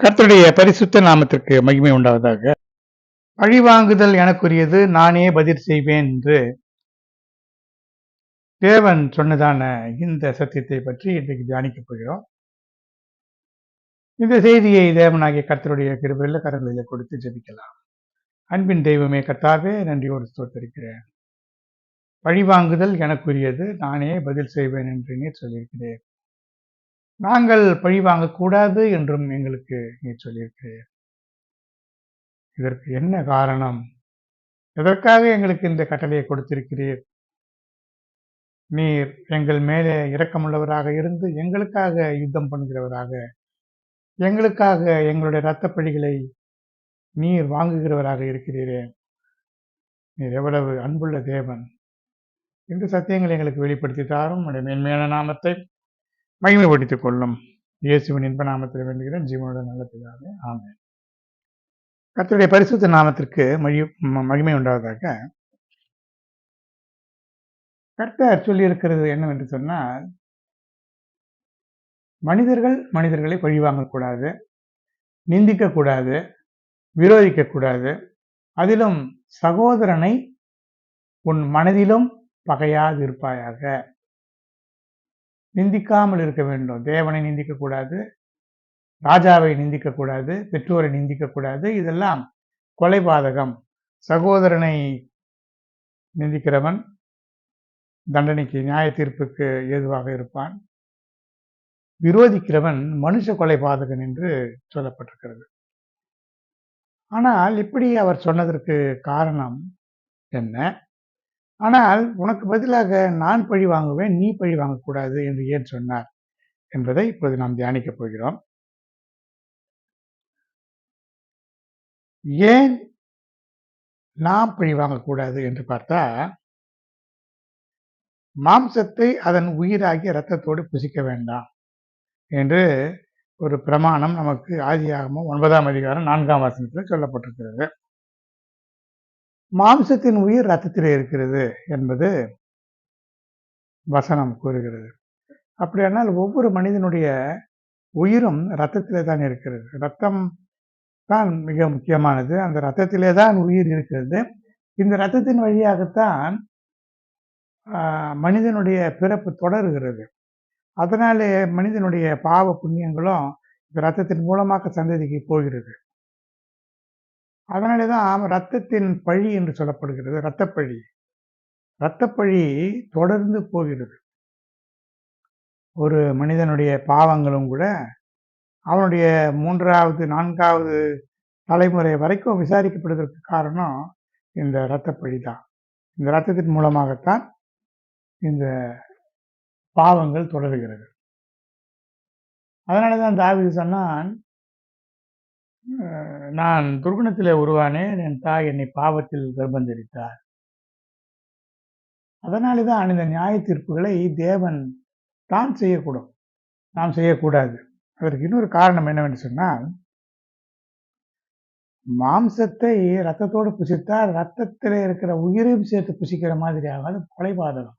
கர்த்தருடைய பரிசுத்த நாமத்திற்கு மகிமை உண்டாவதாக. பழிவாங்குதல் எனக்குரியது, நானே பதில் செய்வேன் என்று தேவன் சொன்னதான இந்த சத்தியத்தை பற்றி இன்றைக்கு தியானிக்கப் போகிறோம். இந்த செய்தியை தேவனாகிய கர்த்தருடைய கிருபையுள்ள கரங்களிலே கொடுத்து ஜெபிக்கலாம். அன்பின் தெய்வமே கர்த்தாவே, நன்றியோடு ஸ்தோத்திரிக்கிறேன். பழிவாங்குதல் எனக்குரியது, நானே பதில் செய்வேன் என்று நீர் சொல்லியிருக்கிறேன். நாங்கள் பழிவாங்கக்கூடாது என்றும் எங்களுக்கு நீர் சொல்லியிருக்கிறேன். இதற்கு என்ன காரணம்? எதற்காக எங்களுக்கு இந்த கட்டளையை கொடுத்திருக்கிறீர்? நீர் எங்கள் மேலே இரக்கமுள்ளவராக இருந்து எங்களுக்காக யுத்தம் பண்ணுகிறவராக, எங்களுக்காக எங்களுடைய இரத்தப் பழிகளை நீர் வாங்குகிறவராக இருக்கிறீரே. நீர் எவ்வளவு அன்புள்ள தேவன்! இந்த சத்தியங்களை எங்களுக்கு வெளிப்படுத்தி தாரும். உம்முடைய மேன்மையான நாமத்தை மகிமைப்படுத்திக் கொள்ளும். இயேசுவின் இன்ப நாமத்தில் வேண்டுகிறேன், ஜீவனுடன் நல்ல பிதாவே, ஆமென். கர்த்தருடைய பரிசுத்த நாமத்திற்கு மகிமை உண்டாவதாக. கர்த்தர் சொல்லியிருக்கிறது என்னவென்று சொன்னால், மனிதர்களை பழிவாங்கக்கூடாது, நிந்திக்கக்கூடாது, விரோதிக்கக்கூடாது. அதிலும் சகோதரனை உன் மனதிலும் பகையாதிருப்பாயாக. நிந்திக்காமல் இருக்க வேண்டும். தேவனை நிந்திக்கக்கூடாது, ராஜாவை நிந்திக்கக்கூடாது, பெற்றோரை நிந்திக்கக்கூடாது. இதெல்லாம் கொலைபாதகம். சகோதரனை நிந்திக்கிறவன் தண்டனைக்கு, நியாய தீர்ப்புக்கு ஏதுவாக இருப்பான். விரோதிக்கிறவன் மனுஷ கொலைபாதகன் என்று சொல்லப்பட்டிருக்கிறது. ஆனால் இப்படி அவர் சொன்னதற்கு காரணம் என்ன? ஆனால் உனக்கு பதிலாக நான் பழி வாங்குவேன், நீ பழி வாங்கக்கூடாது என்று ஏன் சொன்னார் என்பதை இப்போது நாம் தியானிக்கப் போகிறோம். ஏன் நாம் பழி வாங்கக்கூடாது என்று பார்த்தா, மாம்சத்தை அதன் உயிராகிய இரத்தத்தோடு புசிக்க வேண்டாம் என்று ஒரு பிரமாணம் நமக்கு ஆதியாகமம் 9ஆம் அதிகாரம் 4ஆம் வசனத்தில் சொல்லப்பட்டிருக்கிறது. மாம்சத்தின் உயிர் இரத்தத்திலே இருக்கிறது என்பது வசனம் கூறுகிறது. அப்படியானால் ஒவ்வொரு மனிதனுடைய உயிரும் இரத்தத்திலே தான் இருக்கிறது. இரத்தம் தான் மிக முக்கியமானது. அந்த இரத்தத்திலே தான் உயிர் இருக்கிறது. இந்த இரத்தத்தின் வழியாகத்தான் மனிதனுடைய பிறப்பு தொடர்கிறது. அதனாலே மனிதனுடைய பாவ புண்ணியங்களும் இந்த இரத்தத்தின் மூலமாக சந்ததிக்கு போகிறது. அதனாலே தான் இரத்தத்தின் பழி என்று சொல்லப்படுகிறது. இரத்தப்பழி. இரத்தப்பழி தொடர்ந்து போகிறது. ஒரு மனிதனுடைய பாவங்களும் கூட அவனுடைய 3வது 4வது தலைமுறை வரைக்கும் விசாரிக்கப்படுவதற்கு காரணம் இந்த இரத்தப்பழி தான். இந்த இரத்தத்தின் மூலமாகத்தான் இந்த பாவங்கள் தொடர்கிறது. அதனால தான் தாவீது சொன்னான், நான் துர்குணத்திலே உருவானேன், என் தாய் என்னை பாவத்தில் கர்ப்பந்தரித்தார். அதனாலே தான் இந்த நியாய தீர்ப்புகளை தேவன் தான் செய்யக்கூடும், நாம் செய்யக்கூடாது. அதற்கு இன்னொரு காரணம் என்னவென்று சொன்னால், மாம்சத்தை இரத்தத்தோடு புசித்தால் இரத்தத்திலே இருக்கிற உயிரையும் சேர்த்து புசிக்கிற மாதிரி ஆகாது, கொலைபாதகம்.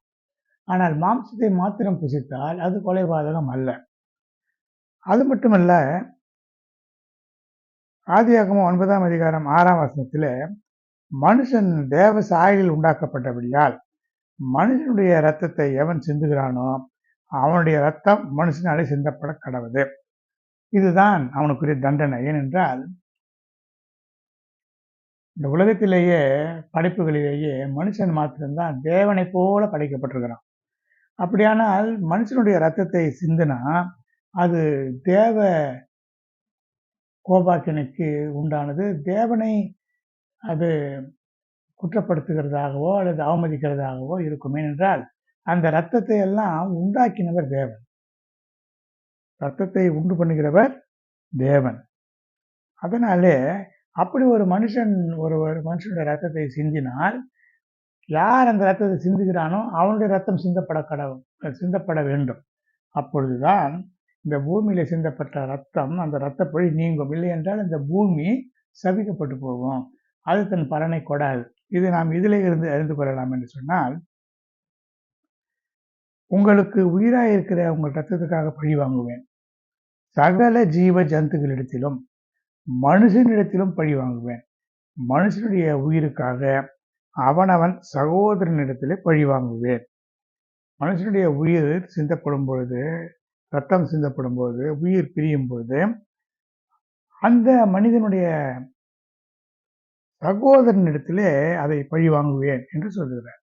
ஆனால் மாம்சத்தை மாத்திரம் புசித்தால் அது கொலைபாதகம் அல்ல. அது மட்டுமல்ல, ஆதியாகமம் 9ஆம் அதிகாரம் 6ஆம் வசனத்திலே, மனுஷன் தேவ சாயலில் உண்டாக்கப்பட்டபடியால் மனுஷனுடைய இரத்தத்தை எவன் சிந்துகிறானோ அவனுடைய இரத்தம் மனுஷனாலே சிந்தப்பட கடவுது. இதுதான் அவனுக்குரிய தண்டனை. ஏனென்றால் இந்த உலகத்திலேயே படைப்புகளிலேயே மனுஷன் மாத்திரம்தான் தேவனை போல படைக்கப்பட்டிருக்கிறான். அப்படியானால் மனுஷனுடைய இரத்தத்தை சிந்தினா அது தேவ கோபாக்கினைக்கு உண்டானது. தேவனை அது குற்றப்படுத்துகிறதாகவோ அல்லது அவமதிக்கிறதாகவோ இருக்கும். ஏனென்றால் அந்த இரத்தத்தை எல்லாம் உண்டாக்கினவர் தேவன். இரத்தத்தை உண்டு பண்ணுகிறவர் தேவன். அதனாலே அப்படி ஒரு மனுஷனுடைய இரத்தத்தை சிந்தினால், யார் அந்த இரத்தத்தை சிந்துகிறானோ அவனுடைய இரத்தம் சிந்தப்பட வேண்டும். அப்பொழுதுதான் இந்த பூமியில சிந்தப்பட்ட இரத்தம், அந்த இரத்தப்பழி நீங்கும். இல்லை என்றால் இந்த பூமி சபிக்கப்பட்டு போகும், அது தன் பலனை கொடாது. இது நாம் இதிலே இருந்து அறிந்து கொள்ளலாம் என்று சொன்னால், உங்களுக்கு உயிராக இருக்கிற உங்கள் இரத்தத்துக்காக பழி வாங்குவேன். சகல ஜீவ ஜந்துகளிடத்திலும் மனுஷனிடத்திலும் பழி வாங்குவேன். மனுஷனுடைய உயிருக்காக அவனவன் சகோதரனிடத்திலே பழி வாங்குவேன். மனுஷனுடைய உயிர் சிந்தப்படும் பொழுது, ரத்தம் சிந்தப்படும் போது, உயிர் பிரியும் பொழுது, அந்த மனிதனுடைய சகோதரனிடத்திலே அதை பழி வாங்குவேன் என்று சொல்லுகிறார்.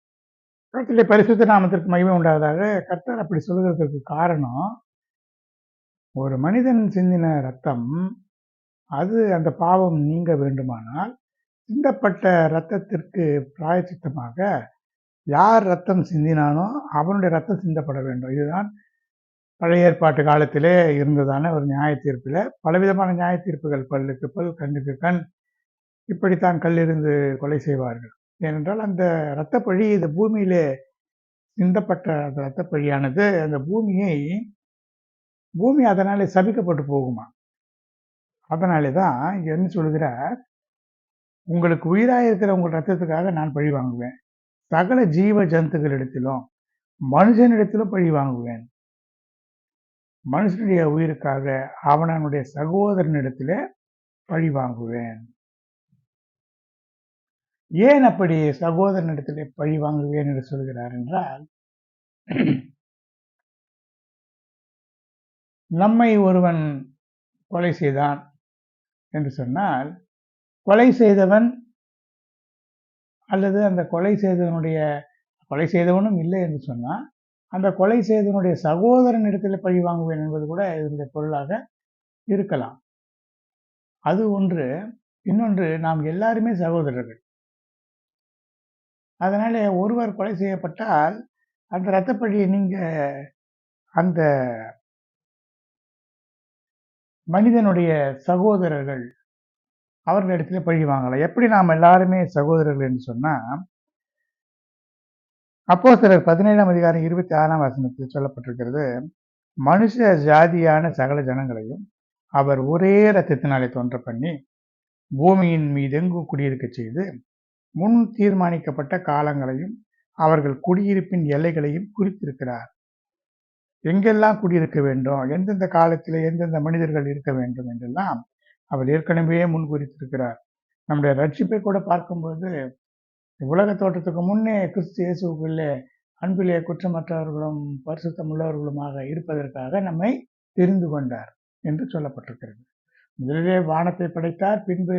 கர்த்தருடைய பரிசுத்த நாமத்திற்கு மகிமை உண்டாவதாக. கர்த்தர் அப்படி சொல்லுகிறதற்கு காரணம், ஒரு மனிதன் சிந்தின ரத்தம், அது அந்த பாவம் நீங்க வேண்டுமானால் சிந்தப்பட்ட இரத்தத்திற்கு பிராயச்சித்தமாக யார் ரத்தம் சிந்தினானோ அவனுடைய ரத்தம் சிந்தப்பட வேண்டும். இதுதான் பழைய ஏற்பாட்டு காலத்திலே இருந்ததான ஒரு நியாய தீர்ப்பில் பலவிதமான நியாய தீர்ப்புகள், பல்லுக்கு பல், கண்ணுக்கு கண், இப்படித்தான் கல்லிருந்து கொலை செய்வார்கள். ஏனென்றால் அந்த இரத்தப்பழி இந்த பூமியிலே சிந்தப்பட்ட அந்த இரத்தப்பழியானது அந்த பூமி அதனாலே சபிக்கப்பட்டு போகுமா. அதனாலே தான் இங்க என்ன சொல்கிறார், உங்களுக்கு உயிராக இருக்கிற உங்கள் ரத்தத்துக்காக நான் பழி வாங்குவேன். சகல ஜீவ ஜந்துகளிடத்திலும் மனுஷனிடத்திலும் பழி வாங்குவேன். மனுஷனுடைய உயிருக்காக அவனுடைய சகோதரனிடத்திலே பழி வாங்குவேன். ஏன் அப்படி சகோதரனிடத்திலே பழி வாங்குவேன் என்று சொல்கிறார் என்றால், நம்மை ஒருவன் கொலை செய்தான் என்று சொன்னால், கொலை செய்தவன் அல்லது அந்த கொலை செய்தவனும் இல்லை என்று சொன்னால், அந்த கொலை செய்தவனுடைய சகோதரன் இடத்துல பழி வாங்குவேன் என்பது கூட இதனுடைய பொருளாக இருக்கலாம். அது ஒன்று. இன்னொன்று, நாம் எல்லாருமே சகோதரர்கள். அதனால ஒருவர் கொலை செய்யப்பட்டால் அந்த இரத்தப்பழியை நீங்க அந்த மனிதனுடைய சகோதரர்கள் அவர்களிடத்துல பழி வாங்கலாம். எப்படி நாம் எல்லாருமே சகோதரர்கள் என்று சொன்னா, அப்போஸ்தலர் 17ஆம் அதிகாரம் 26ஆம் வசனத்தில் சொல்லப்பட்டிருக்கிறது, மனுஷ ஜாதியான சகல ஜனங்களையும் அவர் ஒரே இரத்தத்தினாலே தோன்ற பண்ணி பூமியின் மீதெங்கும் குடியிருக்க செய்து முன் தீர்மானிக்கப்பட்ட காலங்களையும் அவர்கள் குடியிருப்பின் எல்லைகளையும் குறித்திருக்கிறார். எங்கெல்லாம் குடியிருக்க வேண்டும், எந்தெந்த காலத்தில் எந்தெந்த மனிதர்கள் இருக்க வேண்டும் என்றெல்லாம் அவர் ஏற்கனவே முன் குறித்திருக்கிறார். நம்முடைய ரட்சிப்பை கூட பார்க்கும்போது, உலக தோற்றத்துக்கு முன்னே கிறிஸ்து இயேசுக்குள்ளே அன்பிலே குற்றமற்றவர்களும் பரிசுத்தம் உள்ளவர்களுமாக இருப்பதற்காக நம்மை தெரிந்து கொண்டார் என்று சொல்லப்பட்டிருக்கிறது. முதலிலே வானத்தை படைத்தார், பின்பு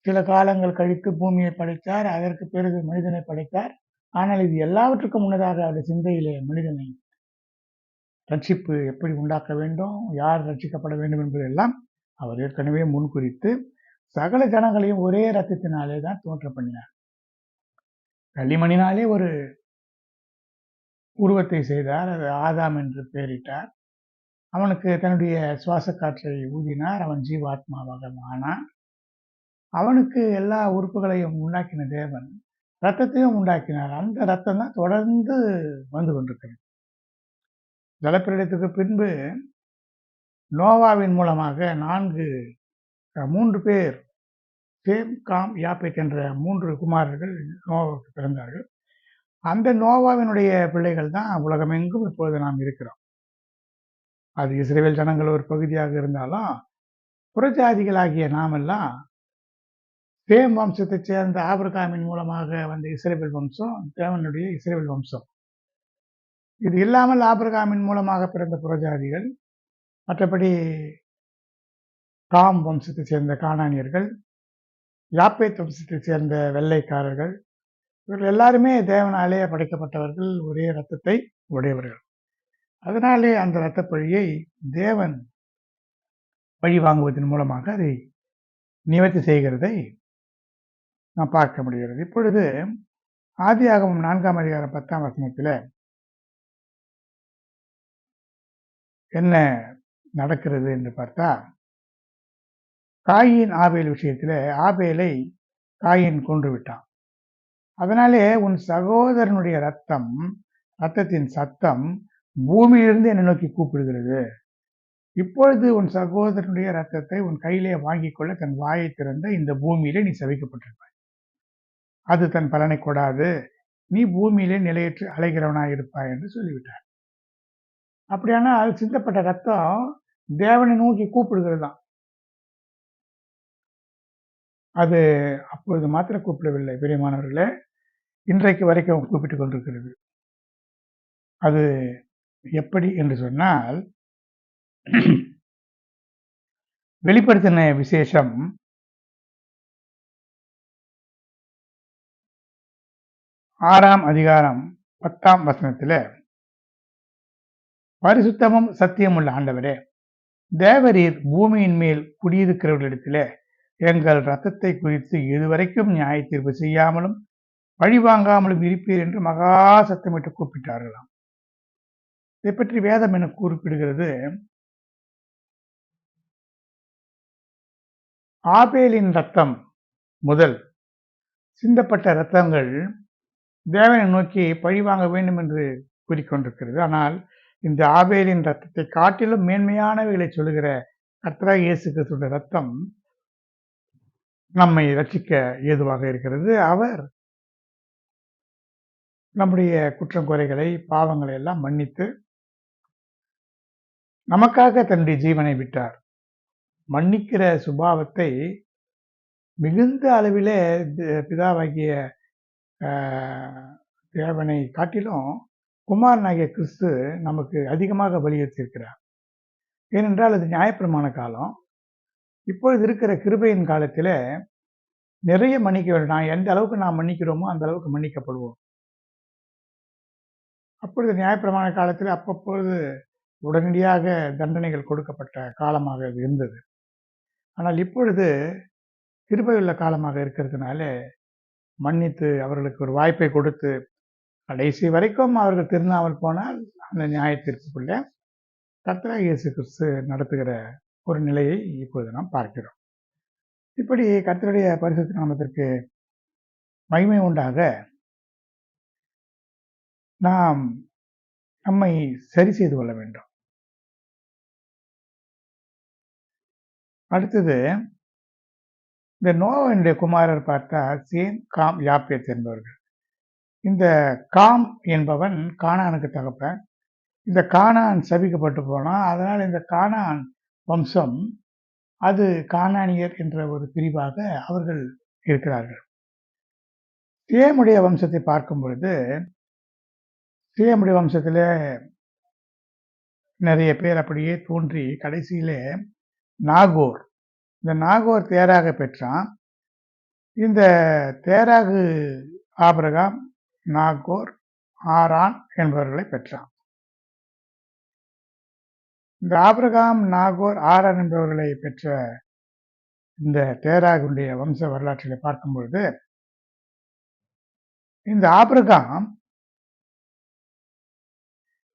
சில காலங்கள் கழித்து பூமியை படைத்தார், அதற்கு பிறகு மனிதனை படைத்தார். ஆனால் இது எல்லாவற்றுக்கும் முன்னதாக அவருடைய சிந்தையிலே மனிதனை ரட்சிப்பு எப்படி உண்டாக்க வேண்டும், யார் ரட்சிக்கப்பட வேண்டும் என்பதெல்லாம் அவர் ஏற்கனவே முன்குறித்து சகல ஜனங்களையும் ஒரே ரத்தத்தினாலே தான் தோன்ற பண்ணினார். களிமணினாலே ஒரு உருவத்தை செய்தார், அது ஆதாம் என்று பெயரிட்டார். அவனுக்கு தன்னுடைய சுவாச காற்றை ஊதினார், அவன் ஜீவாத்மாவாக ஆனான். அவனுக்கு எல்லா உறுப்புகளையும் உண்டாக்கின தேவன் ரத்தத்தையும் உண்டாக்கினார். அந்த ரத்தம் தான் தொடர்ந்து வந்து கொண்டிருக்கிறது. ஜலப்பிரளயத்துக்கு பின்பு நோவாவின் மூலமாக 3 பேர், சேம், காம், யாப்பேத் என்ற 3 குமாரர்கள் நோவாவுக்கு பிறந்தார்கள். அந்த நோவாவினுடைய பிள்ளைகள் தான் உலகமெங்கும் இப்பொழுது நாம் இருக்கிறோம். அது இஸ்ரவேல் ஜனங்கள் ஒரு பகுதியாக இருந்தாலும் புறஜாதிகளாகிய நாமெல்லாம் சேம் வம்சத்தைச் சேர்ந்த ஆபிரகாமின் மூலமாக வந்த இஸ்ரவேல் வம்சம், தேவனுடைய இஸ்ரவேல் வம்சம். இது இல்லாமல் ஆபிரகாமின் மூலமாக பிறந்த புறஜாதிகள், மற்றபடி காம் வம்சத்தைச் சேர்ந்த கானானியர்கள், யாப்பேத் வம்சத்தைச் சேர்ந்த வெள்ளைக்காரர்கள், இவர்கள் எல்லாருமே தேவனாலே படைக்கப்பட்டவர்கள், ஒரே இரத்தத்தை உடையவர்கள். அதனாலே அந்த இரத்தப்பழியை தேவன் பழி வாங்குவதன் மூலமாக அதை நிவர்த்தி செய்கிறதை நாம் பார்க்க முடிகிறது. இப்பொழுது ஆதியாகமம் 4ஆம் அதிகாரம் 10ஆம் வசனத்தில் என்ன நடக்கிறது என்று பார்த்தா, காயின் ஆபேல் விஷயத்தில் ஆபேலை காயின் கொன்று விட்டான். அதனாலே உன் சகோதரனுடைய ரத்தத்தின் சத்தம் பூமியிலிருந்து என்னை நோக்கி கூப்பிடுகிறது. இப்பொழுது உன் சகோதரனுடைய ரத்தத்தை உன் கையிலே வாங்கிக் கொள்ள தன் வாயை திறந்த இந்த பூமியிலே நீ சபிக்கப்பட்டிருப்பாய். அது தன் பலனை கொடாது, நீ பூமியிலே நிலையற்று அலைகிறவனாய் இருப்பாய் என்று சொல்லிவிட்டார். அப்படியானால் சிந்தப்பட்ட ரத்தம் தேவனை நோக்கி கூப்பிடுகிறது தான். அது அப்பொழுது மாத்திரம் கூப்பிடவில்லை பிரியமானவர்களே, இன்றைக்கு வரைக்கும் கூப்பிட்டுக் கொண்டிருக்கிறது. அது எப்படி என்று சொன்னால், வெளிப்படுத்தின விசேஷம் 6ஆம் அதிகாரம் 10ஆம் வசனத்திலே, பரிசுத்தமும் சத்தியமுள்ள ஆண்டவரே, தேவரீர் பூமியின் மேல் குடியிருக்கிறவர்களிடத்திலே எங்கள் இரத்தத்தை குறித்து இதுவரைக்கும் நியாய தீர்ப்பு செய்யாமலும் பழிவாங்காமலும் இருப்பீர் என்று மகா சத்தமிட்டு கூப்பிட்டார்களாம். இதை பற்றி வேதம் என குறிப்பிடுகிறது, ஆபேலின் ரத்தம் முதல் சிந்தப்பட்ட இரத்தங்கள் தேவனை நோக்கி பழிவாங்க வேண்டும் என்று கூறிக்கொண்டிருக்கிறது. ஆனால் இந்த ஆபேலின் ரத்தத்தை காட்டிலும் மேன்மையானவைகளை சொல்லுகிற கர்த்தராகிய இயேசு கிறிஸ்துவின் ரத்தம் நம்மை ரட்சிக்க ஏதுவாக இருக்கிறது. அவர் நம்முடைய குற்றம் குறைகளை பாவங்களை எல்லாம் மன்னித்து நமக்காக தன்னுடைய ஜீவனை விட்டார். மன்னிக்கிற சுபாவத்தை மிகுந்த அளவிலே பிதாவாகிய தேவனை காட்டிலும் குமாரனாகிய கிறிஸ்து நமக்கு அதிகமாக வலியுறுத்தியிருக்கிறார். ஏனென்றால் அது நியாயப்பிரமாண காலம். இப்பொழுது இருக்கிற கிருபையின் காலத்தில் நிறைய மன்னிக்க வேண்டும். எந்த அளவுக்கு நாம் மன்னிக்கிறோமோ அந்த அளவுக்கு மன்னிக்கப்படுவோம். அப்பொழுது நியாயப்பிரமாண காலத்தில் அப்பப்பொழுது உடனடியாக தண்டனைகள் கொடுக்கப்பட்ட காலமாக அது இருந்தது. ஆனால் இப்பொழுது கிருபையுள்ள காலமாக இருக்கிறதுனால மன்னித்து அவர்களுக்கு ஒரு வாய்ப்பை கொடுத்து கடைசி வரைக்கும் அவர்கள் திருந்தாமல் போனால் அந்த நியாய தீர்ப்புக்குள்ள கர்த்தராகிய இயேசு கிறிஸ்து நடத்துகிற ஒரு நிலையை இப்பொழுது நாம் பார்க்கிறோம். இப்படி கர்த்தருடைய பரிசுத்த நாமத்திற்கு மகிமை உண்டாக நாம் நம்மை சரி செய்து கொள்ள வேண்டும். அடுத்தது, இந்த நோவாவினுடைய குமாரர் பார்த்தா சேம், காம், யாப்பேத் என்பவர்கள். இந்த காம் என்பவன் கானானுக்கு தகப்பன். இந்த கானான் சபிக்கப்பட்டு போனான். அதனால் இந்த கானான் வம்சம் அது கானானியர் என்ற ஒரு பிரிவாக அவர்கள் இருக்கிறார்கள். சேமுடைய வம்சத்தை பார்க்கும் பொழுது சேமுடைய வம்சத்திலே நிறைய பேர் அப்படியே தோன்றி கடைசியிலே நாகோர், இந்த நாகோர் தேராக பெற்றான். இந்த தேராகு ஆபிரகாம், நாகோர், ஆரான் என்பவர்களை பெற்றான். இந்த ஆபிரகாம், நாகோர், ஆரான் என்பவர்களை பெற்ற இந்த தேராகுடைய வம்ச வரலாற்றிலே பார்க்கும் பொழுது இந்த ஆபிரகாம்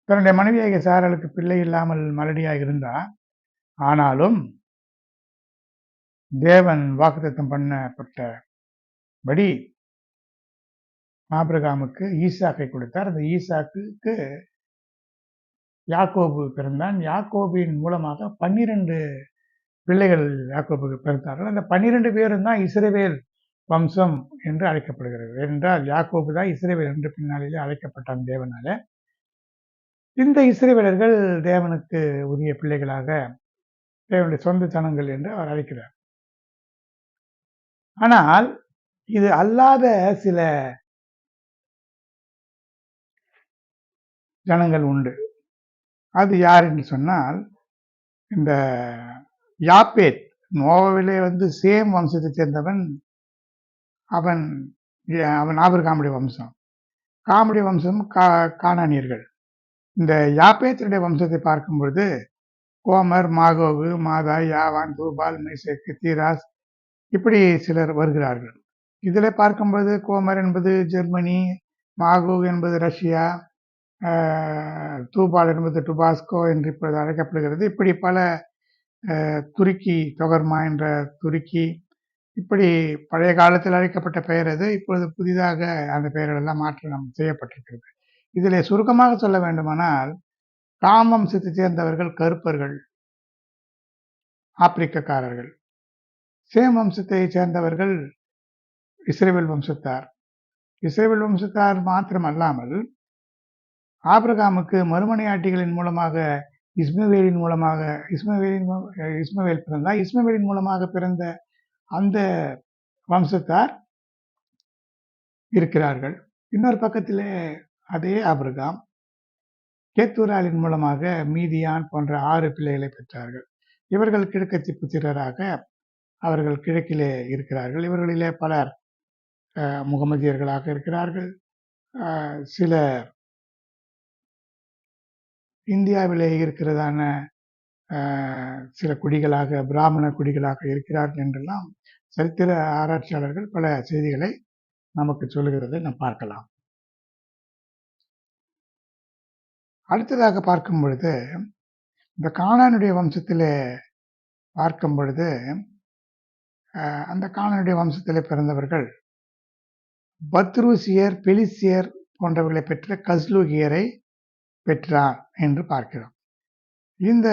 தன்னுடைய மனைவியாகிய சாராளுக்கு பிள்ளை இல்லாமல் மலடியாக இருந்தார். ஆனாலும் தேவன் வாக்குத்தத்தம் பண்ணப்பட்டபடி ஆபிரகாமுக்கு ஈசாக்கை கொடுத்தார். அந்த ஈசாக்குக்கு யாக்கோபு பிறந்தான். யாக்கோபின் மூலமாக 12 பிள்ளைகள் யாக்கோபுக்கு பிறந்தார்கள். அந்த 12 பேரும் தான் இஸ்ரவேல் வம்சம் என்று அழைக்கப்படுகிறது. என்றால் யாக்கோபு தான் இஸ்ரவேல் என்று பின்னாளிலே அழைக்கப்பட்டான் தேவனால. இந்த இஸ்ரவேலர்கள் தேவனுக்கு உரிய பிள்ளைகளாக, தேவனுடைய சொந்த ஜனங்கள் என்று அவர் அழைக்கிறார். ஆனால் இது அல்லாத சில ஜனங்கள் உண்டு. அது யார் என்று சொன்னால், இந்த யாப்பேத், நோவாவிலே சேம் வம்சத்தை சேர்ந்தவன். அவன் ஆபிரகாமுடைய வம்சம். காமுடைய வம்சம் கானானியர்கள். இந்த யாப்பேத்தினுடைய வம்சத்தை பார்க்கும் பொழுது கோமர், மாகோகு, மாதாய், யாவான், தூபால், மேசேக்கு, தீராஸ் இப்படி சிலர் வருகிறார்கள். இதில் பார்க்கும்போது கோமர் என்பது ஜெர்மனி, மாகோகு என்பது ரஷ்யா, தூபால் என்பது டுபாஸ்கோ என்று இப்பொழுது அழைக்கப்படுகிறது. இப்படி பல துருக்கி, தொகர்மா என்ற துருக்கி, இப்படி பழைய காலத்தில் அழைக்கப்பட்ட பெயர் அது. இப்பொழுது புதிதாக அந்த பெயர்களெல்லாம் மாற்றம் செய்யப்பட்டிருக்கிறது. இதில் சுருக்கமாக சொல்ல வேண்டுமானால், காம் வம்சத்தை சேர்ந்தவர்கள் கருப்பர்கள், ஆப்பிரிக்கக்காரர்கள். சேம் வம்சத்தை சேர்ந்தவர்கள் இஸ்ரவேல் வம்சத்தார். இஸ்ரவேல் வம்சத்தார் மாத்திரமல்லாமல் ஆபிரகாமுக்கு மறுமனையாட்டிகளின் மூலமாக இஸ்மவேலின் மூலமாக இஸ்மவேல் பிறந்தார். இஸ்மவேலின் மூலமாக பிறந்த அந்த வம்சத்தார் இருக்கிறார்கள். இன்னொரு பக்கத்திலே அதே ஆபிரகாம் கேத்தூராலின் மூலமாக மீதியான் போன்ற 6 பிள்ளைகளை பெற்றார்கள். இவர்கள் கிழக்கத்தி புத்திரராக அவர்கள் கிழக்கிலே இருக்கிறார்கள். இவர்களிலே பலர் முகமதியர்களாக இருக்கிறார்கள். சில இந்தியாவிலே இருக்கிறதான சில குடிகளாக பிராமண குடிகளாக இருக்கிறார்கள் என்றெல்லாம் சரித்திர ஆராய்ச்சியாளர்கள் பல செய்திகளை நமக்கு சொல்லுகிறதை நாம் பார்க்கலாம். அடுத்ததாக பார்க்கும் பொழுது இந்த கானானுடைய வம்சத்திலே பார்க்கும் பொழுது அந்த கானானுடைய வம்சத்திலே பிறந்தவர்கள் பத்ருசியர், பெலிசியர் போன்றவர்களை பெற்ற கஸ்லூகியரை பெற்றார் என்று பார்க்கிறோம். இந்த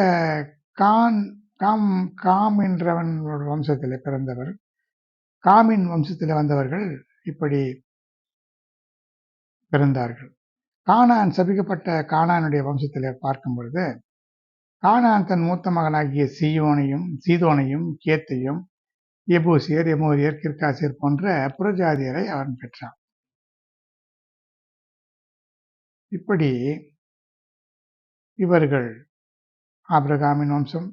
காம் என்றவன் வம்சத்திலே பிறந்தவர், காமின் வம்சத்தில் வந்தவர்கள் இப்படி பிறந்தார்கள். கானான் சபிக்கப்பட்ட கானானுடைய வம்சத்திலே பார்க்கும் பொழுது கானான் தன் மூத்த மகனாகிய சீதோனையும் கேத்தையும் எபூசியர், எமோரியர், கிர்காசியர் போன்ற புறஜாதியரை அவன் பெற்றான். இப்படி இவர்கள் ஆபிரகாமின் வம்சம்,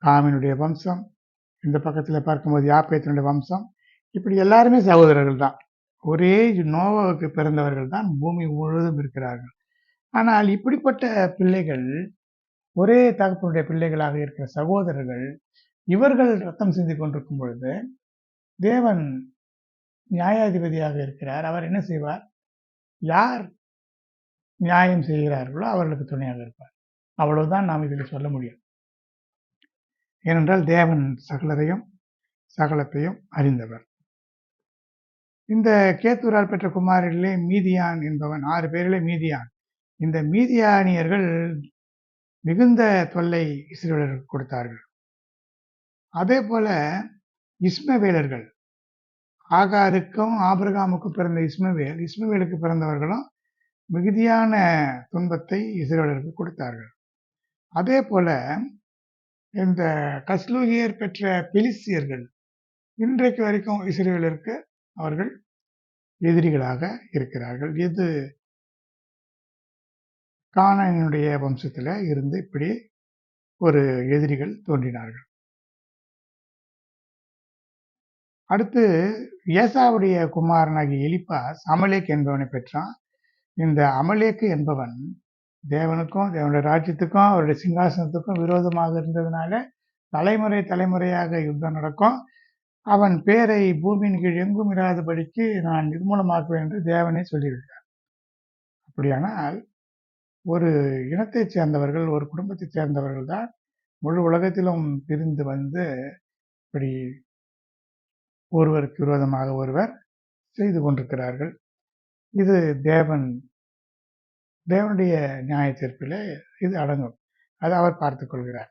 காமினுடைய வம்சம், இந்த பக்கத்தில் பார்க்கும்போது யாப்பேத்தினுடைய வம்சம், இப்படி எல்லாருமே சகோதரர்கள் தான். ஒரே நோவாவுக்கு பிறந்தவர்கள் தான் பூமி முழுவதும் இருக்கிறார்கள். ஆனால் இப்படிப்பட்ட பிள்ளைகள், ஒரே தகப்பனுடைய பிள்ளைகளாக இருக்கிற சகோதரர்கள், இவர்கள் ரத்தம் சிந்தி கொண்டிருக்கும் பொழுது தேவன் நியாயாதிபதியாக இருக்கிறார். அவர் என்ன செய்வார்? யார் நியாயம் செய்கிறார்களோ அவர்களுக்கு துணையாக இருப்பார். அவ்வளவுதான் நாம் இதில் சொல்ல முடியும். ஏனென்றால் தேவன் சகலத்தையும் அறிந்தவர். இந்த கேத்தூரால் பெற்ற குமாரிலே மீதியான் என்பவன் 6 பேரிலே மீதியான். இந்த மீதியானியர்கள் மிகுந்த தொல்லை இஸ்ரவேலருக்கு கொடுத்தார்கள். அதே போல இஸ்மவேலர்கள், ஆகாருக்கும் ஆபிரகாமுக்கும் பிறந்த இஸ்மவேலுக்கு பிறந்தவர்களும் மிகுதியான துன்பத்தை இஸ்ரவேலருக்கு கொடுத்தார்கள். அதே போல இந்த கஸ்லூகியர் பெற்ற பெலிஸ்தியர்கள் இன்றைக்கு வரைக்கும் இஸ்ரவேலருக்கு அவர்கள் எதிரிகளாக இருக்கிறார்கள். இது கானானினுடைய வம்சத்தில் இருந்து இப்படி ஒரு எதிரிகள் தோன்றினார்கள். அடுத்து ஏசாவுடைய குமாரனாகிய எலிப்பாஸ் அமலேக் என்பவனை பெற்றான். இந்த அமலேக்கு என்பவன் தேவனுக்கும் தேவனுடைய ராஜ்யத்துக்கும் அவருடைய சிங்காசனத்துக்கும் விரோதமாக இருந்ததுனால தலைமுறையாக யுத்தம் நடக்கும். அவன் பேரை பூமியின் கீழ் எங்கும் இராதபடிக்கு நான் நிர்மூலமாக்குவேன் என்று தேவனே சொல்லியிருக்கிறார். அப்படியானால் ஒரு இனத்தைச் சேர்ந்தவர்கள், ஒரு குடும்பத்தைச் சேர்ந்தவர்கள் தான் முழு உலகத்திலும் பிரிந்து வந்து இப்படி ஒருவருக்கு விரோதமாக ஒருவர் செய்து கொண்டிருக்கிறார்கள். இது தேவனுடைய நியாய தீர்ப்பிலே இது அடங்கும். அதை அவர் பார்த்துக் கொள்கிறார்.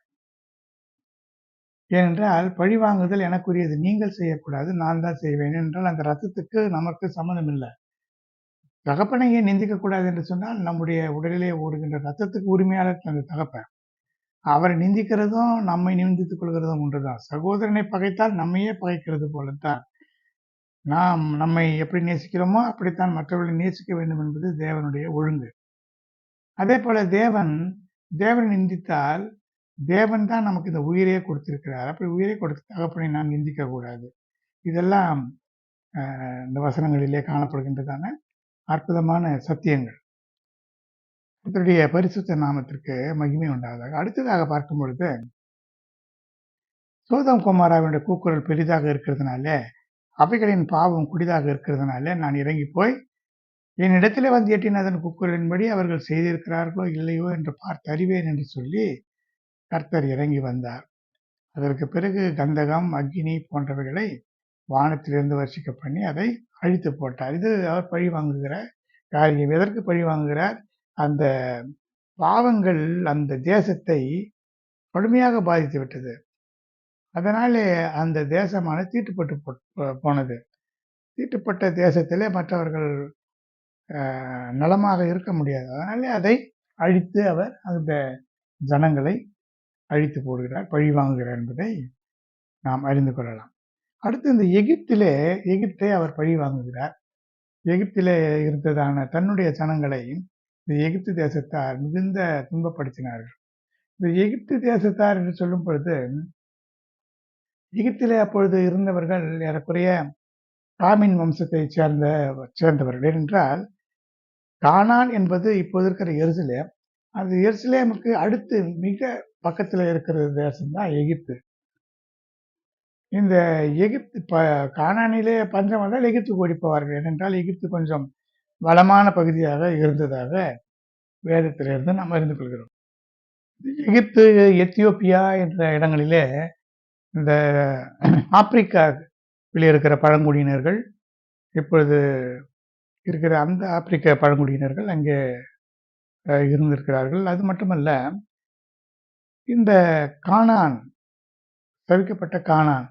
ஏனென்றால் பழிவாங்குதல் எனக்குரியது, நீங்கள் செய்யக்கூடாது, நான் தான் செய்வேன் என்றால் அந்த ரத்தத்துக்கு நமக்கு சம்மந்தம் இல்லை. தகப்பனையே நிந்திக்க கூடாது என்று சொன்னால் நம்முடைய உடலிலே ஓடுகின்ற ரத்தத்துக்கு உரிமையாளர் அந்த தகப்பன். அவரை நிந்திக்கிறதும் நம்மை நிந்தித்துக் கொள்கிறதும் ஒன்றுதான். சகோதரனை பகைத்தால் நம்மையே பகைக்கிறது போலத்தான் நாம் நம்மை எப்படி நேசிக்கிறோமோ அப்படித்தான் மற்றவர்களை நேசிக்க வேண்டும் என்பது தேவனுடைய ஒழுங்கு. அதே போல தேவன் நிந்தித்தால் தேவன் தான் நமக்கு இந்த உயிரையே கொடுத்திருக்கிறார். அப்படி உயிரை கொடுத்த தகப்பனை நாம் நிந்திக்க கூடாது. இதெல்லாம் இந்த வசனங்களிலே காணப்படுகின்றதான அற்புதமான சத்தியங்கள். கர்த்தருடைய பரிசுத்த நாமத்திற்கு மகிமை உண்டாவதாக. அடுத்ததாக பார்க்கும் பொழுது சோதம் குமாராவினுடைய கூக்குரல் பெரிதாக இருக்கிறதுனால, அவைகளின் பாவம் குடிதாக இருக்கிறதுனால நான் இறங்கி போய் என்னிடத்திலே வந்து எட்டினதன் கூக்குரலின்படி அவர்கள் செய்திருக்கிறார்களோ இல்லையோ என்று பார்த்து அறிவேன் என்று சொல்லி கர்த்தர் இறங்கி வந்தார். அதற்கு பிறகு கந்தகம், அக்கினி போன்றவைகளை வானத்திலிருந்து வர்ஷிக்க பண்ணி அதை அழித்து போட்டார். இது அவர் பழி வாங்குகிற காரியம். எதற்கு பழி வாங்குகிறார்? அந்த பாவங்கள் அந்த தேசத்தை கடுமையாக பாதித்து விட்டது. அதனாலே அந்த தேசமானது தீட்டுப்பட்டு போனது. தீட்டுப்பட்ட தேசத்திலே மற்றவர்கள் நலமாக இருக்க முடியாது. அதனாலே அதை அழித்து அவர் அந்த ஜனங்களை அழித்து போடுகிறார், பழி வாங்குகிறார் என்பதை நாம் அறிந்து கொள்ளலாம். அடுத்து இந்த எகிப்தை அவர் பழி வாங்குகிறார். எகிப்திலே இருந்ததான தன்னுடைய ஜனங்களை இந்த எகிப்து தேசத்தார் மிகுந்த துன்பப்படுத்தினார்கள். இந்த எகிப்து தேசத்தார் என்று சொல்லும் பொழுது, எகிப்திலே அப்பொழுது இருந்தவர்கள் ஏறக்குறைய காமின் வம்சத்தை சேர்ந்தவர்கள். ஏனென்றால் கானான் என்பது இப்போது இருக்கிற எருசலேம். அந்த எருசலேமுக்கு அடுத்து மிக பக்கத்தில் இருக்கிற தேசம்தான் எகிப்து. இந்த எகிப்து கானானிலே பஞ்சம் வந்தால் எகிப்துக்கு ஓடி போவார்கள். ஏனென்றால் எகிப்து கொஞ்சம் வளமான பகுதியாக இருந்ததாக வேதத்திலிருந்து நாம் அறிந்து கொள்கிறோம். எகிப்து, எத்தியோப்பியா என்ற இடங்களிலே இந்த ஆப்பிரிக்காவில் இருக்கிற பழங்குடியினர்கள், இப்பொழுது இருக்கிற அந்த ஆப்பிரிக்க பழங்குடியினர்கள் அங்கே இருந்திருக்கிறார்கள். அது மட்டுமல்ல, இந்த கானான், தவிர்க்கப்பட்ட கானான்,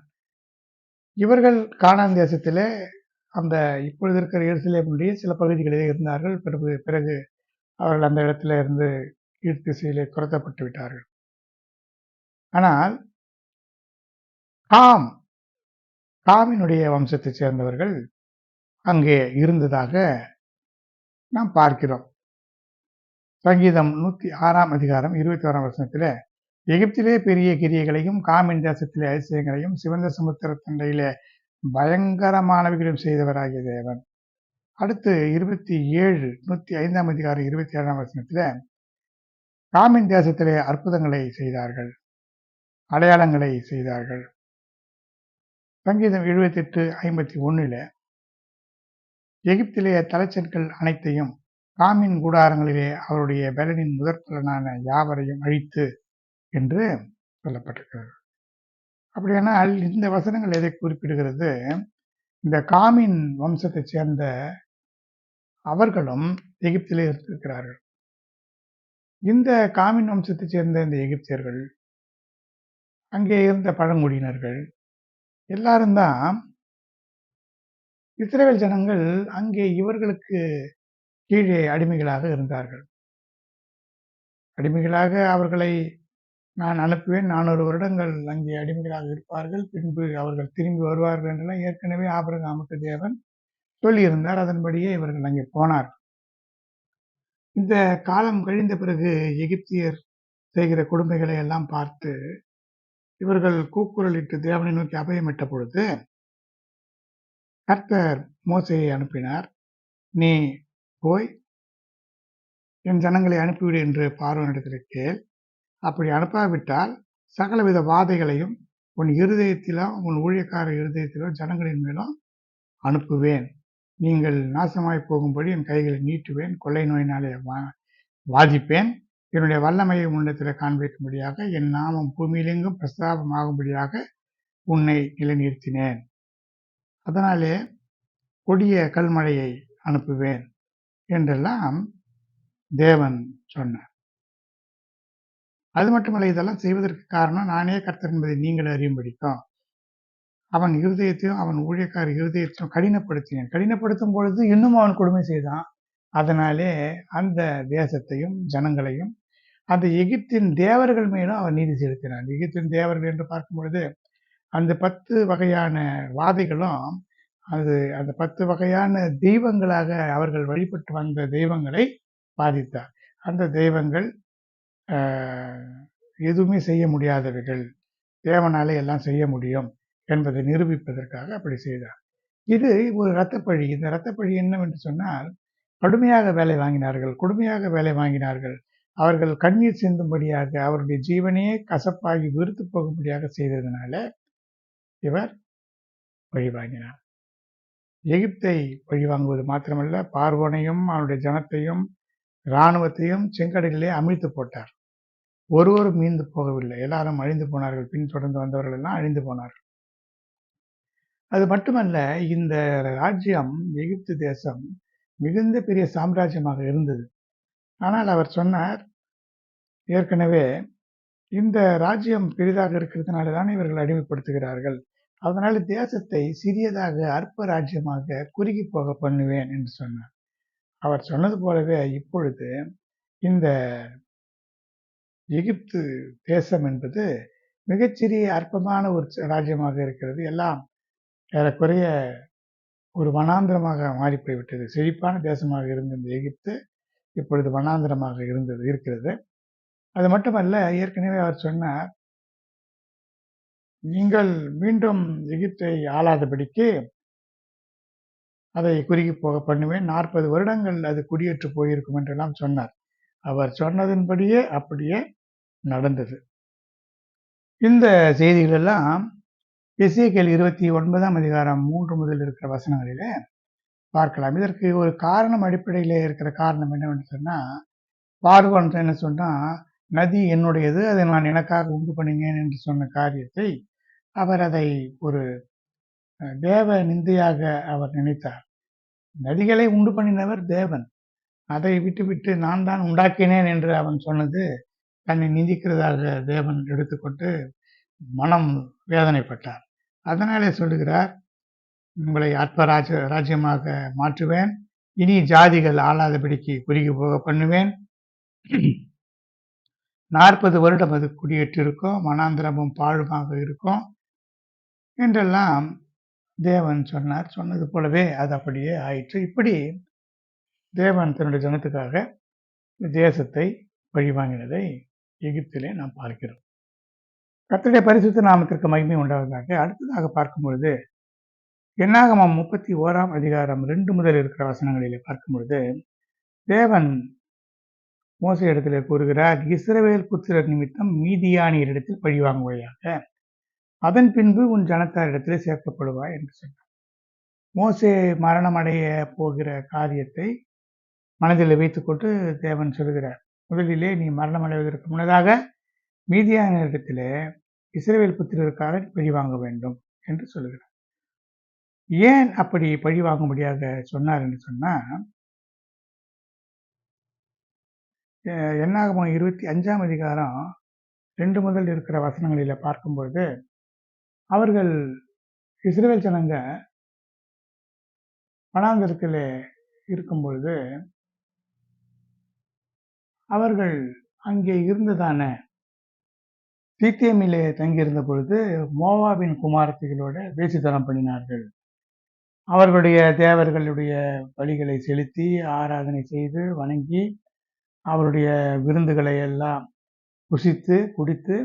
இவர்கள் கானான் தேசத்திலே அந்த இப்பொழுது இருக்கிற எருசலேமுடைய சில பகுதிகளிலே இருந்தார்கள். பிறகு அவர்கள் அந்த இடத்துல இருந்து கீழ் திசையிலே துரத்தப்பட்டு விட்டார்கள். ஆனால் காமினுடைய வம்சத்தைச் சேர்ந்தவர்கள் அங்கே இருந்ததாக நாம் பார்க்கிறோம். சங்கீதம் 106 அதிகாரம் 21 வசனத்திலே, எகிப்திலே பெரிய கிரியைகளையும் காமின் தேசத்திலே அதிசயங்களையும் சிவந்த சமுத்திர தண்டையிலே பயங்கரமானவைகளையும் செய்தவராகிய தேவன். அடுத்து 105 அதிகாரம் 27 வசனத்திலே, காமின் தேசத்திலே அற்புதங்களை செய்தார்கள், அடையாளங்களை செய்தார்கள். சங்கீதம் 78:51 எகிப்திலே தலைச்சன்கள் அனைத்தையும் காமின் கூடாரங்களிலே அவருடைய பலனின் முதற்பலனான யாவரையும் அழித்து என்று சொல்லப்பட்டிருக்கிறது. அப்படியானால் இந்த வசனங்கள் எதை குறிப்பிடுகிறது? இந்த காமின் வம்சத்தைச் சேர்ந்த அவர்களும் எகிப்திலே இருந்திருக்கிறார்கள். இந்த காமின் வம்சத்தைச் சேர்ந்த இந்த எகிப்தியர்கள், அங்கே இருந்த பழங்குடியினர்கள் எல்லாரும் தான் இஸ்ரவேல் ஜனங்கள் அங்கே இவர்களுக்கு கீழே அடிமைகளாக இருந்தார்கள். அடிமைகளாக அவர்களை நான் அனுப்புவேன், 400 வருடங்கள் அங்கே அடிமைகளாக இருப்பார்கள், பின்பு அவர்கள் திரும்பி வருவார்கள் என்றெல்லாம் ஏற்கனவே ஆபிரகாமுக்கு தேவன் சொல்லியிருந்தார். அதன்படியே இவர்கள் அங்கே போனார். இந்த காலம் கழிந்த பிறகு எகிப்தியர் செய்கிற கொடுமைகளை எல்லாம் பார்த்து இவர்கள் கூக்குரலிட்டு தேவனை நோக்கி அபயமிட்ட பொழுது கர்த்தர் மோசேயை அனுப்பினார். நீ போய் என் ஜனங்களை அனுப்பிவிடு என்று பார்வோனிடத்தில் கேள். அப்படி அனுப்பாவிட்டால் சகலவித வாதைகளையும் உன் இருதயத்திலும் உன் ஊழியக்கார இருதயத்திலும் ஜனங்களின் மேலும் அனுப்புவேன். நீங்கள் நாசமாய் போகும்படி என் கைகளை நீட்டுவேன், கொள்ளை நோயினாலே வாதிப்பேன், என்னுடைய வல்லமையை உன்னிடத்தில் காண்பிக்கும்படியாக என் நாமம் பூமியிலெங்கும் பிரஸ்தாபமாகும்படியாக உன்னை நிலைநிறுத்தினேன். அதனாலே கொடிய கல்மழையை அனுப்புவேன் என்றெல்லாம் தேவன் சொன்னார். அது மட்டுமல்ல, இதெல்லாம் செய்வதற்கு காரணம் நானே கர்த்தர் என்பதை நீங்கள் அறியும்படிக்கும் அவன் இருதயத்தையும் அவன் ஊழியக்கார இருதயத்தையும் கடினப்படுத்தினேன். கடினப்படுத்தும் பொழுது இன்னும் அவன் கொடுமை செய்தான். அதனாலே அந்த தேசத்தையும் ஜனங்களையும் அந்த எகிப்தின் தேவர்கள் மேலும் அவன் நீதி செலுத்தினான். எகிப்தின் தேவர்கள் என்று பார்க்கும் பொழுது அந்த 10 வகையான வாதைகளும் அந்த 10 வகையான தெய்வங்களாக அவர்கள் வழிபட்டு வந்த தெய்வங்களை பாதித்தார். அந்த தெய்வங்கள் எதுவுமே செய்ய முடியாதவைகள், தேவனாலே எல்லாம் செய்ய முடியும் என்பதை நிரூபிப்பதற்காக அப்படி செய்தார். இது ஒரு இரத்தப்பழி. இந்த இரத்தப்பழி என்னவென்று சொன்னால், கடுமையாக வேலை வாங்கினார்கள், கொடுமையாக வேலை வாங்கினார்கள். அவர்கள் கண்ணீர் சிந்தும்படியாக, அவருடைய ஜீவனையே கசப்பாகி வெறுத்து போகும்படியாக செய்ததுனால இவர் பழி வாங்கினார். எகிப்தை பழி வாங்குவது மாத்திரமல்ல, பார்வோனையும் அவனுடைய ஜனத்தையும் இராணுவத்தையும் செங்கடலிலே அமிழ்த்து போட்டார். ஒருவரும் மீண்டு போகவில்லை, எல்லாரும் அழிந்து போனார்கள். பின் தொடர்ந்து வந்தவர்கள் எல்லாம் அழிந்து போனார்கள். அது மட்டுமல்ல, இந்த ராஜ்யம் எகிப்து தேசம் மிகுந்த பெரிய சாம்ராஜ்யமாக இருந்தது. ஆனால் அவர் சொன்னார், ஏற்கனவே இந்த ராஜ்யம் பெரிதாக இருக்கிறதுனால தானே இவர்கள் அடிமைப்படுத்துகிறார்கள், அதனால தேசத்தை சிறியதாக அற்ப ராஜ்யமாக குறுகி போக பண்ணுவேன் என்று சொன்னார். அவர் சொன்னது போலவே இப்பொழுது இந்த எகிப்து தேசம் என்பது மிகச்சிறிய அற்பமான ஒரு ராஜ்யமாக இருக்கிறது. எல்லாம் ஏறக்குறைய ஒரு வனாந்திரமாக மாறி போய்விட்டது. செழிப்பான தேசமாக இருந்த இந்த எகிப்து இப்பொழுது வனாந்திரமாக இருக்கிறது. அது மட்டுமல்ல, ஏற்கனவே அவர் சொன்னார், நீங்கள் மீண்டும் எகிப்தை ஆளாதபடிக்கு அதை குறுகி போக பண்ணுவேன். 40 வருடங்கள் அது குடியேற்று போயிருக்கும் என்றெல்லாம் சொன்னார். அவர் சொன்னதின்படியே அப்படியே நடந்தது. இந்த செய்திகள் எல்லாம் எசேக்கியேல் 29ஆம் அதிகாரம் 3 முதல் இருக்கிற வசனங்களிலே பார்க்கலாம். இதற்கு ஒரு காரணம் அடிப்படையிலே இருக்கிற காரணம் என்னவென்று சொன்னா, பார்வோன் என்ன சொன்னா, நதி என்னுடையது, அதை நான் எனக்காக உண்டு பண்ணினேன் என்று சொன்ன காரியத்தை அவர் அதை ஒரு தேவ நிந்தையாக அவர் நினைத்தார். நதிகளை உண்டு பண்ணினவர் தேவன். அதை விட்டுவிட்டு நான் தான் உண்டாக்கினேன் என்று அவன் சொன்னது தன்னை நிந்திக்கிறதாக தேவன் எடுத்துக்கொண்டு மனம் வேதனைப்பட்டார். அதனாலே சொல்லுகிறார், உங்களை அற்ப ராஜ்யமாக மாற்றுவேன், இனி ஜாதிகள் ஆளாதபடிக்கு குறுகி போக பண்ணுவேன், 40 வருடம் அது குடியேற்றிருக்கும், மனாந்திரமும் பாழுமாக இருக்கும் என்றெல்லாம் தேவன் சொன்னார். சொன்னது போலவே அது அப்படியே ஆயிற்று. இப்படி தேவன் தன்னுடைய ஜனத்துக்காக தேசத்தை பழிவாங்கினதை எகிப்திலே நாம் பார்க்கிறோம். கர்த்தருடைய பரிசுத்த நாமத்திற்கு மகிமை உண்டாவதாக. அடுத்ததாக பார்க்கும் பொழுது என்னாகமம் 31ஆம் அதிகாரம் 2 முதல் இருக்கிற வசனங்களிலே பார்க்கும் பொழுது தேவன் மோசே இடத்திலே கூறுகிறார், இஸ்ரவேல் புத்திரர் நிமித்தம் மீதியானியரிடத்தில் பழிவாங்குவாயாக, அதன் பின்பு உன் ஜனத்தாரிடத்திலே சேர்க்கப்படுவாய் என்று சொன்னார். மோசே மரணம் அடைய போகிற காரியத்தை மனதில் வைத்துக்கொண்டு தேவன் சொல்கிறார், முதலிலே நீ மரணம் அடைவதற்கு முன்னதாக மீதியானியரிடத்திலே இஸ்ரவேல் புத்திரருக்காக பழிவாங்க வேண்டும் என்று சொல்கிறார். ஏன் அப்படி பழிவாங்கும்படியாக சொன்னார் என்று சொன்னா, என்னாகமம் 25ஆம் அதிகாரம் 2 முதல் இருக்கிற வசனங்களில பார்க்கும்பொழுது, அவர்கள் இஸ்ரவேல் ஜனங்க வனாந்திரத்திலே இருக்கும் பொழுது அவர்கள் அங்கே இருந்ததான சீத்தியமிலே தங்கியிருந்த பொழுது மோவாபின் குமாரத்திகளோட வேசித்தனம் பண்ணினார்கள். அவர்களுடைய தேவர்களுடைய பலிகளை செலுத்தி ஆராதனை செய்து வணங்கி அவருடைய விருந்துகளை எல்லாம் புசித்து குடித்து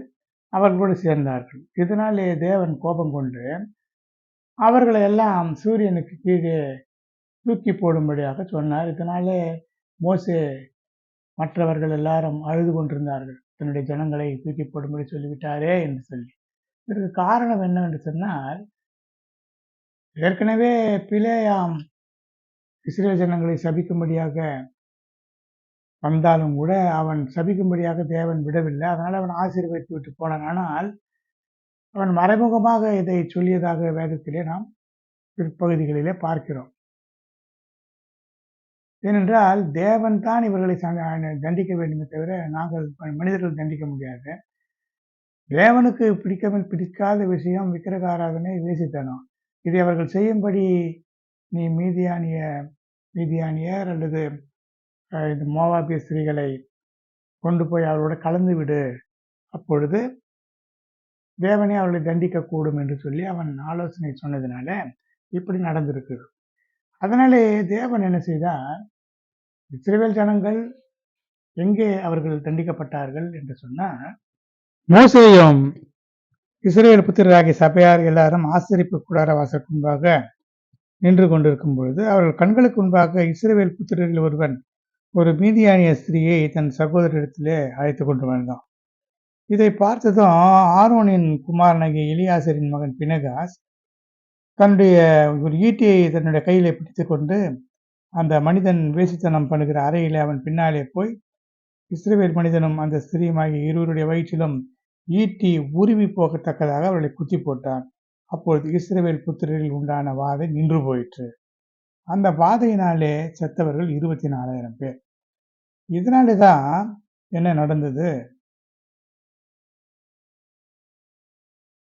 அவர்களோடு சேர்ந்தார்கள். இதனாலே தேவன் கோபம் கொண்டு அவர்களை எல்லாம் சூரியனுக்கு கீழே தூக்கி போடும்படியாக சொன்னார். இதனாலே மோசே மற்றவர்கள் எல்லாரும் அழுது கொண்டிருந்தார்கள், தன்னுடைய ஜனங்களை தூக்கி போடும்படி சொல்லிவிட்டாரே என்று சொல்லி. இதற்கு காரணம் என்னவென்று சொன்னால், ஏற்கனவே பிலேயாம் இஸ்ரேல் ஜனங்களை சபிக்கும்படியாக வந்தாலும் கூட அவன் சபிக்கும்படியாக தேவன் விடவில்லை. அதனால் அவன் ஆசீர்வதித்து விட்டு போனான். ஆனால் அவன் மறைமுகமாக இதை சொல்லியதாக வேதத்திலே நாம் பிற்பகுதிகளிலே பார்க்கிறோம். ஏனென்றால் தேவன் தான் இவர்களை தண்டிக்க வேண்டுமே தவிர நாங்கள் மனிதர்கள் தண்டிக்க முடியாது. தேவனுக்கு பிடிக்காத விஷயம் விக்கிரக ஆராதனை, வேசித்தனம். இதை அவர்கள் செய்யும்படி நீ மீதியானியர் அல்லது இந்த மோவாபிய ஸ்திரீகளை கொண்டு போய் அவர்களோட கலந்து விடு, அப்பொழுது தேவனே அவர்களை தண்டிக்க கூடும் என்று சொல்லி அவன் ஆலோசனை சொன்னதுனால இப்படி நடந்திருக்கு. அதனாலே தேவன் என்ன செய்தார், இஸ்ரவேல் ஜனங்கள் எங்கே அவர்கள் தண்டிக்கப்பட்டார்கள் என்று சொன்னால், மோசேயும் இஸ்ரவேல் புத்திரராகிய சபையார் எல்லாரும் ஆசரிப்பு கூடார வாசலுக்கு முன்பாக நின்று கொண்டிருக்கும் பொழுது அவர்கள் கண்களுக்கு முன்பாக இஸ்ரவேல் புத்திரரில் ஒருவன் ஒரு மீதியானிய ஸ்திரீயை தன் சகோதரிடத்திலே அழைத்து கொண்டு வந்தான். இதை பார்த்ததும் ஆரோனின் குமாரனாகிய எலியாசரின் மகன் பினகாஸ் தன்னுடைய ஒரு ஈட்டியை தன்னுடைய கையிலே பிடித்து கொண்டு அந்த மனிதன் வேசித்தனம் பண்ணுகிற அறையிலே அவன் பின்னாலே போய் இஸ்ரவேல் மனிதனும் அந்த ஸ்திரீயுமாகிய இருவருடைய வயிற்றிலும் ஈட்டி உருவி போகத்தக்கதாக அவர்களை குத்தி போட்டான். அப்பொழுது இஸ்ரவேல் புத்திரரில் உண்டான வாதை நின்று போயிற்று. அந்த வாதையினாலே செத்தவர்கள் 24,000 பேர். இதனாலே தான் என்ன நடந்தது,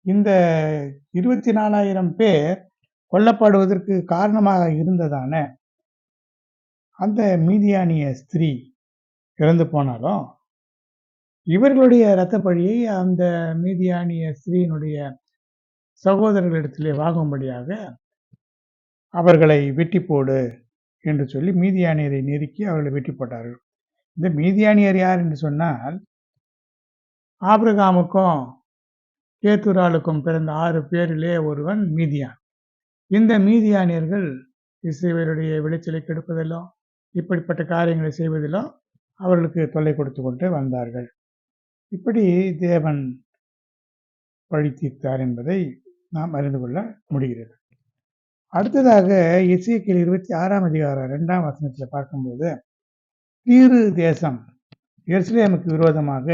இந்த 24,000 பேர் கொல்லப்படுவதற்கு காரணமாக இருந்ததான அந்த மீதியானிய ஸ்திரீ இறந்து போனாலும் இவர்களுடைய இரத்த பழியை அந்த மீதியானிய ஸ்திரீயினுடைய சகோதரர்களிடத்திலே வாங்கும்படியாக அவர்களை வெட்டி போடு என்று சொல்லி மீதியானியரை நெருக்கி அவர்களை வெட்டி போட்டார்கள். இந்த மீதியானியர் யார் என்று சொன்னால், ஆபிரகாமுக்கும் கேத்தூராளுக்கும் பிறந்த 6 பேரிலே ஒருவன் மீதியான். இந்த மீதியானியர்கள் இஸ்ரவேலுடைய விளைச்சலை கெடுப்பதிலும் இப்படிப்பட்ட காரியங்களை செய்வதிலும் அவர்களுக்கு தொல்லை கொடுத்து கொண்டு வந்தார்கள். இப்படி தேவன் பழி தீர்த்தார் என்பதை நாம் அறிந்து கொள்ள முடிகிறது. அடுத்ததாக எசேக்கியேல் 26ஆம் அதிகாரம் 2ஆம் வசனத்தில் பார்க்கும்போது, தீரு தேசம் எருசலேமுக்கு விரோதமாக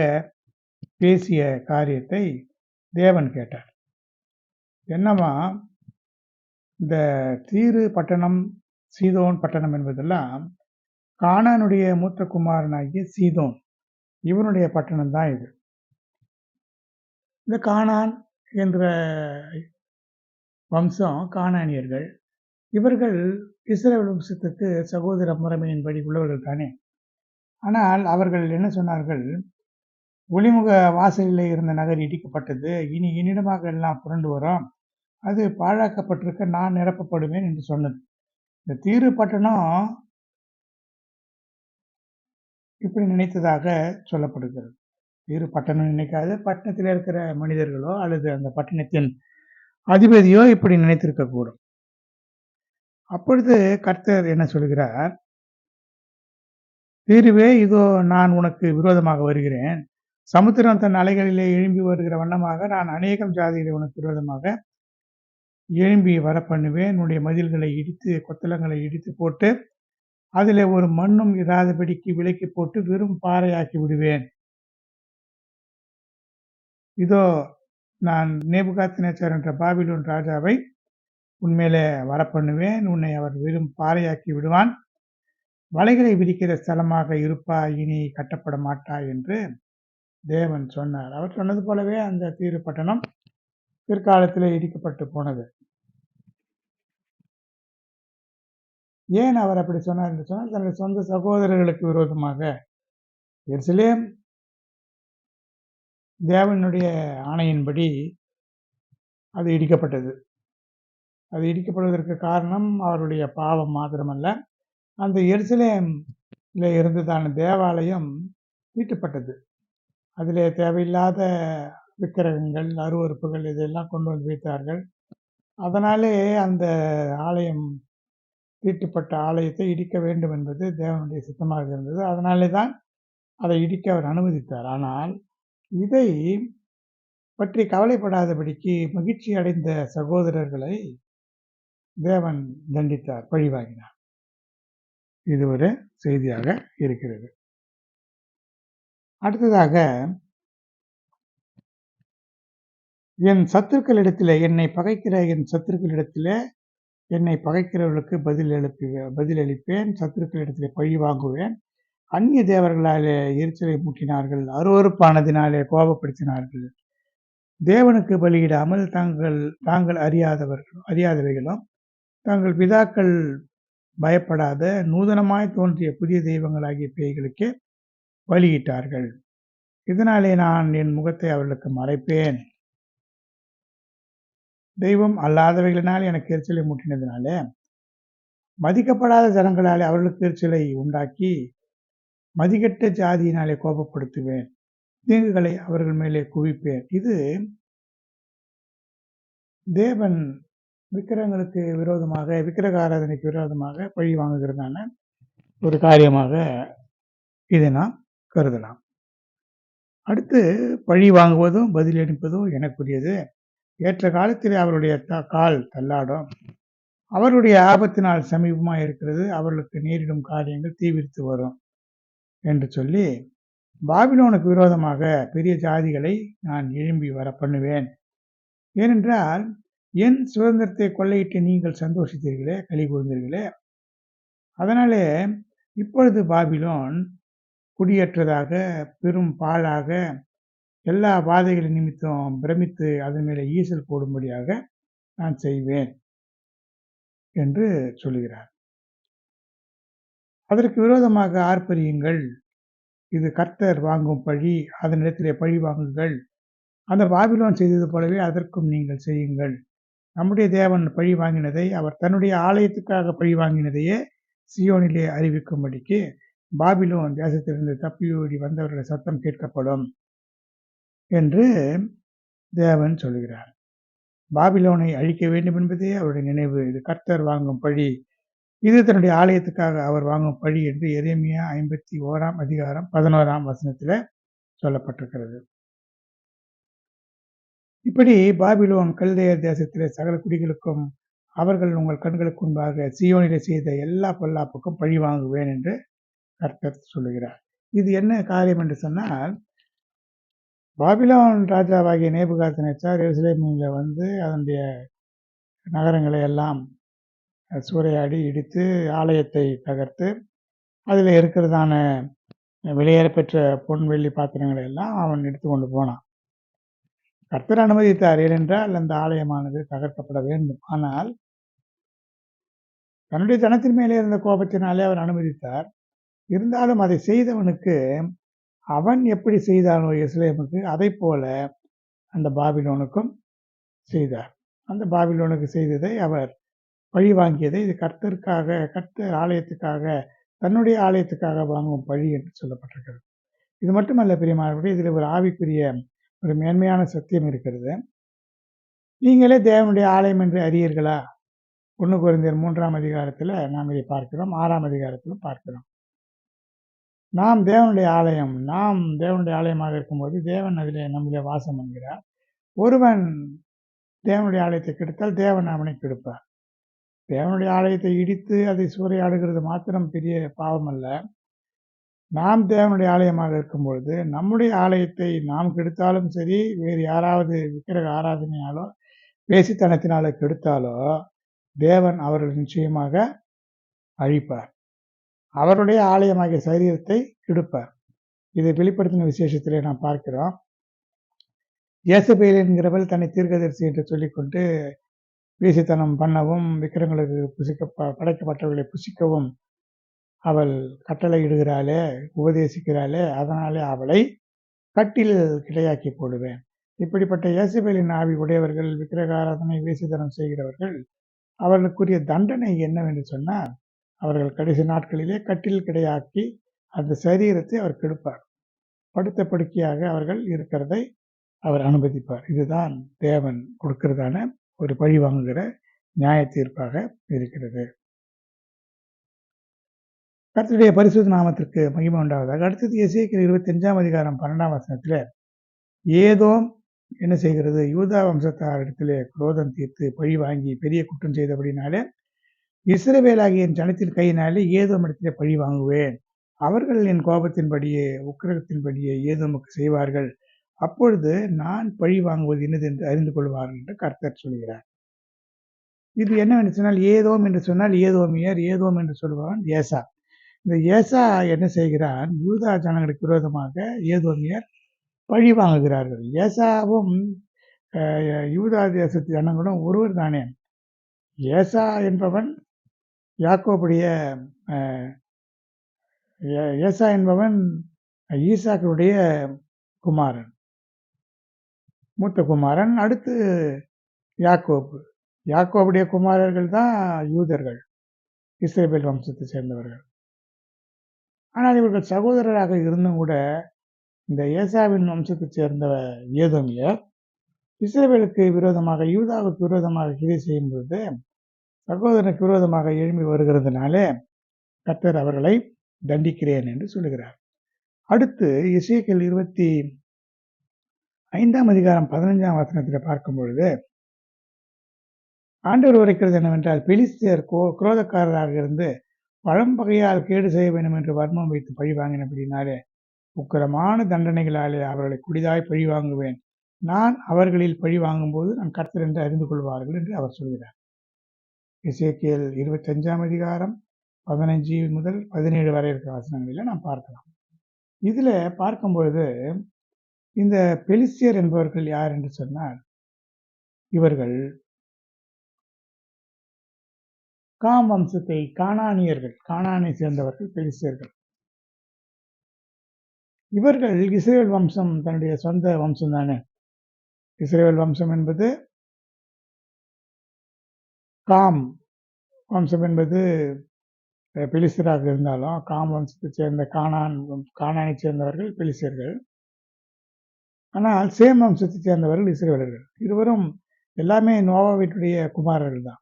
பேசிய காரியத்தை தேவன் கேட்டார். என்னவா, இந்த தீரு பட்டணம், சீதோன் பட்டணம் என்பதெல்லாம் கானானுடைய மூத்த குமாரனாகிய சீதோன், இவனுடைய பட்டணம் தான் இது. இந்த கானான் என்ற வம்சம் கானானியர்கள். இவர்கள் இஸ்ரவேல் வம்சத்துக்கு சகோதர முறைமையின்படி உள்ளவர்கள் தானே. ஆனால் அவர்கள் என்ன சொன்னார்கள், ஒளிமுக வாசலில் இருந்த நகர் இடிக்கப்பட்டது, இனி என்னிடமாக எல்லாம் புரண்டு வரும், அது பாழாக்கப்பட்டிருக்க நான் நிரப்பப்படுவேன் என்று சொன்னது. இந்த தீரு பட்டணம் இப்படி நினைத்ததாக சொல்லப்படுகிறது. தீரு பட்டணம் நினைக்காது, பட்டணத்தில் இருக்கிற மனிதர்களோ அல்லது அந்த பட்டணத்தின் அதிபதியோ இப்படி நினைத்திருக்க கூடும். அப்பொழுது கர்த்தர் என்ன சொல்கிறார், தீருவே, இதோ நான் உனக்கு விரோதமாக வருகிறேன். சமுத்திரம் தன் அலைகளிலே எழும்பி வருகிற வண்ணமாக நான் அநேகம் ஜாதிகளை உனக்கு விரோதமாக எழும்பி வர பண்ணுவேன். உன்னுடைய மதில்களை இடித்து, கொத்தளங்களை இடித்து போட்டு, அதில் ஒரு மண்ணும் இராதபடிக்கு விலக்கி போட்டு வெறும் பாறையாக்கி விடுவேன். இதோ நான் நேபுகாத்நேச்சார் என்ற பாபிலோன் ராஜாவை உன்மேலே வரப்பண்ணுவேன். உன்னை அவர் வெறும் பாறையாக்கி விடுவான். வலைகளை விரிக்கிற ஸ்தலமாக இருப்பாய், இனி கட்டப்பட மாட்டாய் என்று தேவன் சொன்னார். அவர் சொன்னது போலவே அந்த தீரு பட்டணம் பிற்காலத்தில் இடிக்கப்பட்டு போனது. ஏன் அவர் அப்படி சொன்னார் என்று சொன்னால், தன்னுடைய சொந்த சகோதரர்களுக்கு விரோதமாக எருசலேம் தேவனுடைய ஆணையின்படி அது இடிக்கப்பட்டது. அது இடிக்கப்படுவதற்கு காரணம் அவருடைய பாவம் மாத்திரமல்ல, அந்த எருசலேம்ல இருந்ததான தேவாலயம் தீட்டுப்பட்டது. அதிலே தேவையில்லாத விக்கிரகங்கள், அருவருப்புகள் இதெல்லாம் கொண்டு வந்து வைத்தார்கள். அதனாலே அந்த ஆலயம், தீட்டுப்பட்ட ஆலயத்தை இடிக்க வேண்டும் என்பது தேவனுடைய சித்தமாக இருந்தது. அதனாலே தான் அதை இடிக்க அவர் அனுமதித்தார். ஆனால் இதை பற்றி கவலைப்படாதபடிக்கு மகிழ்ச்சி அடைந்த சகோதரர்களை தேவன் தண்டித்தார், பழிவாங்கினார். இது ஒரு செய்தியாக இருக்கிறது. அடுத்ததாக, என் சத்துருக்களிடத்திலே, என்னை பகைக்கிற என் சத்துருக்களிடத்திலே, என்னை பகைக்கிறவர்களுக்கு பதிலளிப்பேன். சத்துருக்களிடத்திலே பழி வாங்குவேன். அந்நிய தேவர்களாலே எரிச்சலை மூட்டினார்கள், அருவருப்பானதினாலே கோபப்படுத்தினார்கள். தேவனுக்கு பலியிடாமல் தாங்கள் அறியாதவைகளும் தங்கள் பிதாக்கள் பயப்படாத நூதனமாய் தோன்றிய புதிய தெய்வங்களாகிய பேய்களுக்கே பலியிட்டார்கள். இதனாலே நான் என் முகத்தை அவர்களுக்கு மறைப்பேன். தெய்வம் அல்லாதவைகளினால் எனக்கு எரிச்சலை மூட்டினதினாலே மதிக்கப்படாத ஜனங்களாலே அவர்களுக்கு எரிச்சலை உண்டாக்கி மதிக்கட்ட ஜாதியினாலே கோபப்படுத்துவேன். தீங்குகளை அவர்கள் மேலே குவிப்பேன். இது தேவன் விக்கிரகங்களுக்கு விரோதமாக, விக்கிரக ஆராதனைக்கு விரோதமாக பழி வாங்குகிறதான ஒரு காரியமாக இதை நாம் கருதலாம். அடுத்து, பழி வாங்குவதும் பதிலளிப்பதும் எனக்குரியது. ஏற்ற காலத்திலே அவருடைய கால் தள்ளாடும். அவருடைய ஆபத்தினால் சமீபமாக இருக்கிறது. அவர்களுக்கு நேரிடும் காரியங்கள் தீவிரித்து வரும் என்று சொல்லி, பாபிலோனுக்கு விரோதமாக பெரிய ஜாதிகளை நான் எழும்பி வர பண்ணுவேன். ஏனென்றால் என் சுதந்திரத்தை கொள்ளையிட்டு நீங்கள் சந்தோஷித்தீர்களே, களி கூர்ந்தீர்களே. அதனாலே இப்பொழுது பாபிலோன் குடியேற்றதாக, பெரும் பாழாக, எல்லா பாதைகளின் நிமித்தம் பிரமித்து அதன் மேலே ஈசல் போடும்படியாக நான் செய்வேன் என்று சொல்லுகிறார். அதற்கு விரோதமாக ஆர்ப்பரியுங்கள், இது கர்த்தர் வாங்கும் பழி, அதனிடத்திலே பழி வாங்குங்கள். அந்த பாபிலோன் செய்தது போலவே அதற்கும் நீங்கள் செய்யுங்கள். நம்முடைய தேவன் பழி வாங்கினதை, அவர் தன்னுடைய ஆலயத்துக்காக பழி வாங்கினதையே சீயோனிலே அறிவிக்கும்படிக்கு பாபிலோன் தேசத்திலிருந்து தப்பியோடி வந்தவர்களுடைய சத்தம் கேட்கப்படும் என்று தேவன் சொல்கிறார். பாபிலோனை அழிக்க வேண்டும் என்பதே அவருடைய நினைவு. இது கர்த்தர் வாங்கும் பழி, இது தன்னுடைய ஆலயத்துக்காக அவர் வாங்கும் பழி என்று எரேமியா 51ஆம் அதிகாரம் 11ஆம் வசனத்திலே சொல்லப்பட்டிருக்கிறது. இப்படி பாபிலோன் கல்தேயர் தேசத்திலே சகல குடிகளுக்கும் அவர்கள் உங்கள் கண்களுக்கு முன்பாக சீயோனிலே செய்த எல்லா பொல்லாப்புக்கும் பழி வாங்குவேன் என்று கர்த்தர் சொல்லுகிறார். இது என்ன காரியம் என்று சொன்னால், பாபிலோன் ராஜாவாகிய நேபுகாத்நேச்சார் எருசலேமில் வந்து அதனுடைய நகரங்களை எல்லாம் சூறையாடி இடித்து ஆலயத்தை தகர்த்து அதில் இருக்கிறதான வெளியேறப்பெற்ற பொன் வெள்ளி பாத்திரங்களை எல்லாம் அவன் எடுத்து கொண்டு போனான். கர்த்தர் அனுமதித்தார், ஏனென்றால் அந்த ஆலயமானது தகர்க்கப்பட வேண்டும். ஆனால் தன்னுடைய ஜனத்தின் மேலே இருந்த கோபத்தினாலே அவர் அனுமதித்தார். இருந்தாலும் அதை செய்தவனுக்கு அவன் எப்படி செய்தானோ எருசலேமுக்கு, அதை போல அந்த பாபிலோனுக்கும் செய்தார். அந்த பாபிலோனுக்கு செய்ததை அவர் பழி வாங்கியதை இது கர்த்தருக்காக, கர்த்தர் ஆலயத்துக்காக, தன்னுடைய ஆலயத்துக்காக வாங்கும் பழி என்று சொல்லப்பட்டிருக்கிறது. இது மட்டுமல்ல பிரியமானவர்களே, இதில் ஒரு ஆவிக்குரிய ஒரு மேன்மையான சத்தியம் இருக்கிறது. நீங்களே தேவனுடைய ஆலயம் என்று அறியீர்களா? 1 கொரிந்தியர் 3ஆம் அதிகாரத்தில் நாம் இதை பார்க்கிறோம், 6ஆம் அதிகாரத்திலும் பார்க்கிறோம். நாம் தேவனுடைய ஆலயம், நாம் தேவனுடைய ஆலயமாக இருக்கும்போது தேவன் அதிலே நம்மிலே வாசம் என்கிறார். ஒருவன் தேவனுடைய ஆலயத்தை கெடுத்தால் தேவன் அவனை கெடுப்பார். தேவனுடைய ஆலயத்தை இடித்து அதை சூறையாடுகிறது மாத்திரம் பெரிய பாவம் அல்ல. நாம் தேவனுடைய ஆலயமாக இருக்கும்பொழுது நம்முடைய ஆலயத்தை நாம் கெடுத்தாலும் சரி, வேறு யாராவது விக்கிரக ஆராதனையாலோ வேசித்தனத்தினாலோ கெடுத்தாலோ தேவன் அவர்கள் நிச்சயமாக அழிப்பார். அவருடைய ஆலயமாகிய சரீரத்தை கெடுப்பார். இதை வெளிப்படுத்தின விசேஷத்திலே நாம் பார்க்கிறோம். இயேசபேல் என்கிறவள் தன்னை தீர்க்கதரிசி என்று சொல்லிக்கொண்டு வேசித்தனம் பண்ணவும், விக்கிரங்களுக்கு படைக்கப்பட்டவர்களை புசிக்கவும் அவள் கட்டளையிடுகிறாளே, உபதேசிக்கிறாளே, அதனாலே அவளை கட்டில் கிடையாக்கி போடுவேன். இப்படிப்பட்ட இயேசபேலின் ஆவி உடையவர்கள், விக்கிரக ஆராதனை, வேசித்தனம் செய்கிறவர்கள், அவர்களுக்குரிய தண்டனை என்னவென்று சொன்னால், அவர்கள் கடைசி நாட்களிலே கட்டில் கிடையாக்கி அந்த சரீரத்தை அவர் கெடுப்பார். படுத்த படுக்கையாக அவர்கள் இருக்கிறதை அவர் அனுமதிப்பார். இதுதான் தேவன் கொடுக்கிறதான ஒரு பழி வாங்குகிற நியாய தீர்ப்பாக இருக்கிறது. கர்த்தருடைய பரிசுத்த நாமத்திற்கு மகிமை உண்டாவதாக. அடுத்தது எசேக்கியேல் 25ஆம் அதிகாரம் 12ஆம் வசனத்தில் ஏதோம் என்ன செய்கிறது? யூதா வம்சத்தாரிடத்திலே குரோதம் தீர்த்து பழி வாங்கி பெரிய குற்றம் செய்தபடினாலே இஸ்ரவேலாகிய என் ஜனத்தின் கையினாலே ஏதோம் இடத்திலே பழி வாங்குவேன். அவர்கள் என் கோபத்தின்படியே உக்கிரகத்தின்படியே ஏதோமுக்கு செய்வார்கள். அப்பொழுது நான் பழி வாங்குவது என்னது என்று அறிந்து கொள்வார்கள் என்று கர்த்தர் சொல்கிறார். இது என்னவென்று சொன்னால், ஏதோம் என்று சொன்னால் ஏதோமியர், ஏதோம் என்று சொல்பவன் ஏசா. இந்த ஏசா என்ன செய்கிறான்? யூதா ஜனங்களுக்கு விரோதமாக ஏதோமியர் பழி வாங்குகிறார்கள். ஏசாவும் யூதா தேசத்து ஜனங்களும் ஒருவர் தானே. ஏசா என்பவன் யாக்கோபுடைய ஏசா என்பவன் ஈசாக்குடைய குமாரன், மூத்த குமாரன். அடுத்து யாக்கோபு. யாக்கோபுடைய குமாரர்கள் தான் யூதர்கள், இஸ்ரவேல் வம்சத்தை சேர்ந்தவர்கள். ஆனால் இவர்கள் சகோதரராக இருந்தும் கூட இந்த ஏசாவின் வம்சத்தைச் சேர்ந்த ஏதோமியர் இஸ்ரவேலுக்கு விரோதமாக, யூதாவுக்கு விரோதமாக கிரியை செய்யும்போது சகோதரனுக்கு விரோதமாக எழும்பி வருகிறதுனாலே கர்த்தர் அவர்களை தண்டிக்கிறேன் என்று சொல்லுகிறார். அடுத்து எசேக்கியேல் 25ஆம் அதிகாரம் 15ஆம் வசனத்தில் பார்க்கும் பொழுது ஆண்டவர் உரைக்கிறது என்னவென்றால், பெலிஸ்தியர் குரோதக்காரராக இருந்து பழம்பகையால் கேடு செய்ய வேண்டும் என்று வர்மம் வைத்து பழி வாங்கினபடினாலே உக்கிரமான தண்டனைகளாலே அவர்களை குடிதாய் பழி வாங்குவேன். நான் அவர்களில் பழி வாங்கும்போது நான் கர்த்தர் என்று அறிந்து கொள்வார்கள் என்று அவர் சொல்கிறார். எசேக்கியேல் 25ஆம் அதிகாரம் 15 முதல் 17 வரை இருக்கிற வசனங்களில் நாம் பார்க்கலாம். இதுல பார்க்கும்பொழுது இந்த பெலிஸ்தியர் என்பவர்கள் யார் என்று சொன்னால், இவர்கள் காம் வம்சத்தை, கானானியர்கள், கானானை சேர்ந்தவர்கள் பெலிஸ்தியர்கள். இவர்கள் இஸ்ரேல் வம்சம் தன்னுடைய சொந்த வம்சம் தானே. இஸ்ரேல் வம்சம் என்பது காம் வம்சம் என்பது பெலிஸ்தராக இருந்தாலும் காம் வம்சத்தைச் சேர்ந்த கானானைச் சேர்ந்தவர்கள் பெலிஸ்தர்கள். ஆனால் சேம் வம்சத்தைச் சேர்ந்தவர்கள் இஸ்ரவேலர்கள். இருவரும் எல்லாமே நோவாவினுடைய குமாரர்கள் தான்.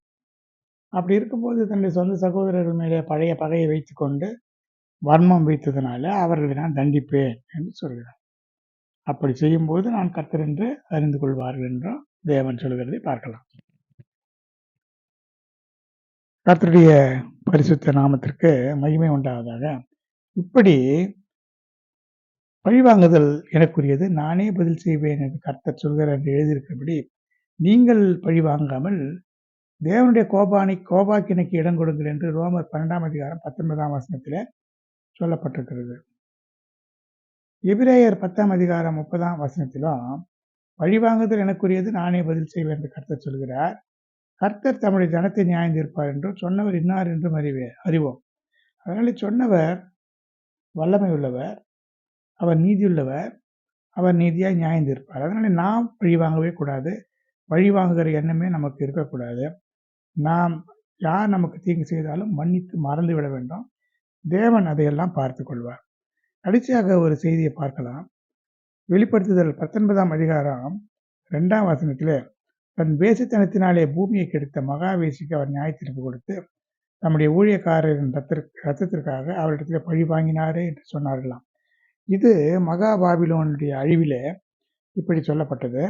அப்படி இருக்கும்போது தன்னுடைய சொந்த சகோதரர்கள் மேலே பழைய பகையை வைத்துக்கொண்டு வன்மம் வைத்ததுனால அவர்களை நான் தண்டிப்பேன் என்று சொல்கிறார். அப்படி செய்யும்போது நான் கர்த்தர் என்று அறிந்து கொள்வார்கள் என்றும் தேவன் சொல்கிறதை பார்க்கலாம். கர்த்தருடைய பரிசுத்த நாமத்திற்கு மகிமை உண்டாவதாக. இப்படி பழிவாங்குதல் எனக்குரியது, நானே பதில் செய்வேன் என்று கர்த்தர் சொல்கிறார் என்று எழுதியிருக்கிறபடி, நீங்கள் பழிவாங்காமல் தேவனுடைய கோபாக்கினைக்கு இடம் கொடுங்கள் என்று ரோமர் 12ஆம் அதிகாரம் 19ஆம் வசனத்திலே சொல்லப்பட்டிருக்கிறது. எபிரேயர் 10ஆம் அதிகாரம் 30ஆம் வசனத்திலும் பழிவாங்குதல் எனக்குரியது, நானே பதில் செய்வேன் என்று கர்த்தர் சொல்கிறார். கர்த்தர் தம்முடைய ஜனத்தை நியாயந்தீர்ப்பார் என்றும் சொன்னவர் இன்னார் என்றும் அறிவோம். அதனால சொன்னவர் வல்லமை உள்ளவர், அவர் நீதியுள்ளவர், அவர் நீதியாய் நியாயந்தீர்ப்பார். அதனால நாம் பழி வாங்கவே கூடாது. பழி வாங்குகிற எண்ணமே நமக்கு இருக்கக்கூடாது. நாம் யார் நமக்கு தீங்கு செய்தாலும் மன்னித்து மறந்து விட வேண்டும். தேவன் அதையெல்லாம் பார்த்து கொள்வார். கடைசியாக ஒரு செய்தியை பார்க்கலாம். வெளிப்படுத்துதல் 19ஆம் அதிகாரம் 2ஆம் வசனத்திலே, தன் வேசித்தனத்தினாலே பூமியை கெடுத்த மகாவேசிக்கு அவர் நியாயத்தீர்ப்பு கொடுத்து நம்முடைய ஊழியக்காரரின் ரத்தத்திற்காக அவரிடத்தில் பழி வாங்கினாரே என்று சொன்னார்களாம். இது மகா பாபிலோனுடைய அழிவிலே இப்படி சொல்லப்பட்டது.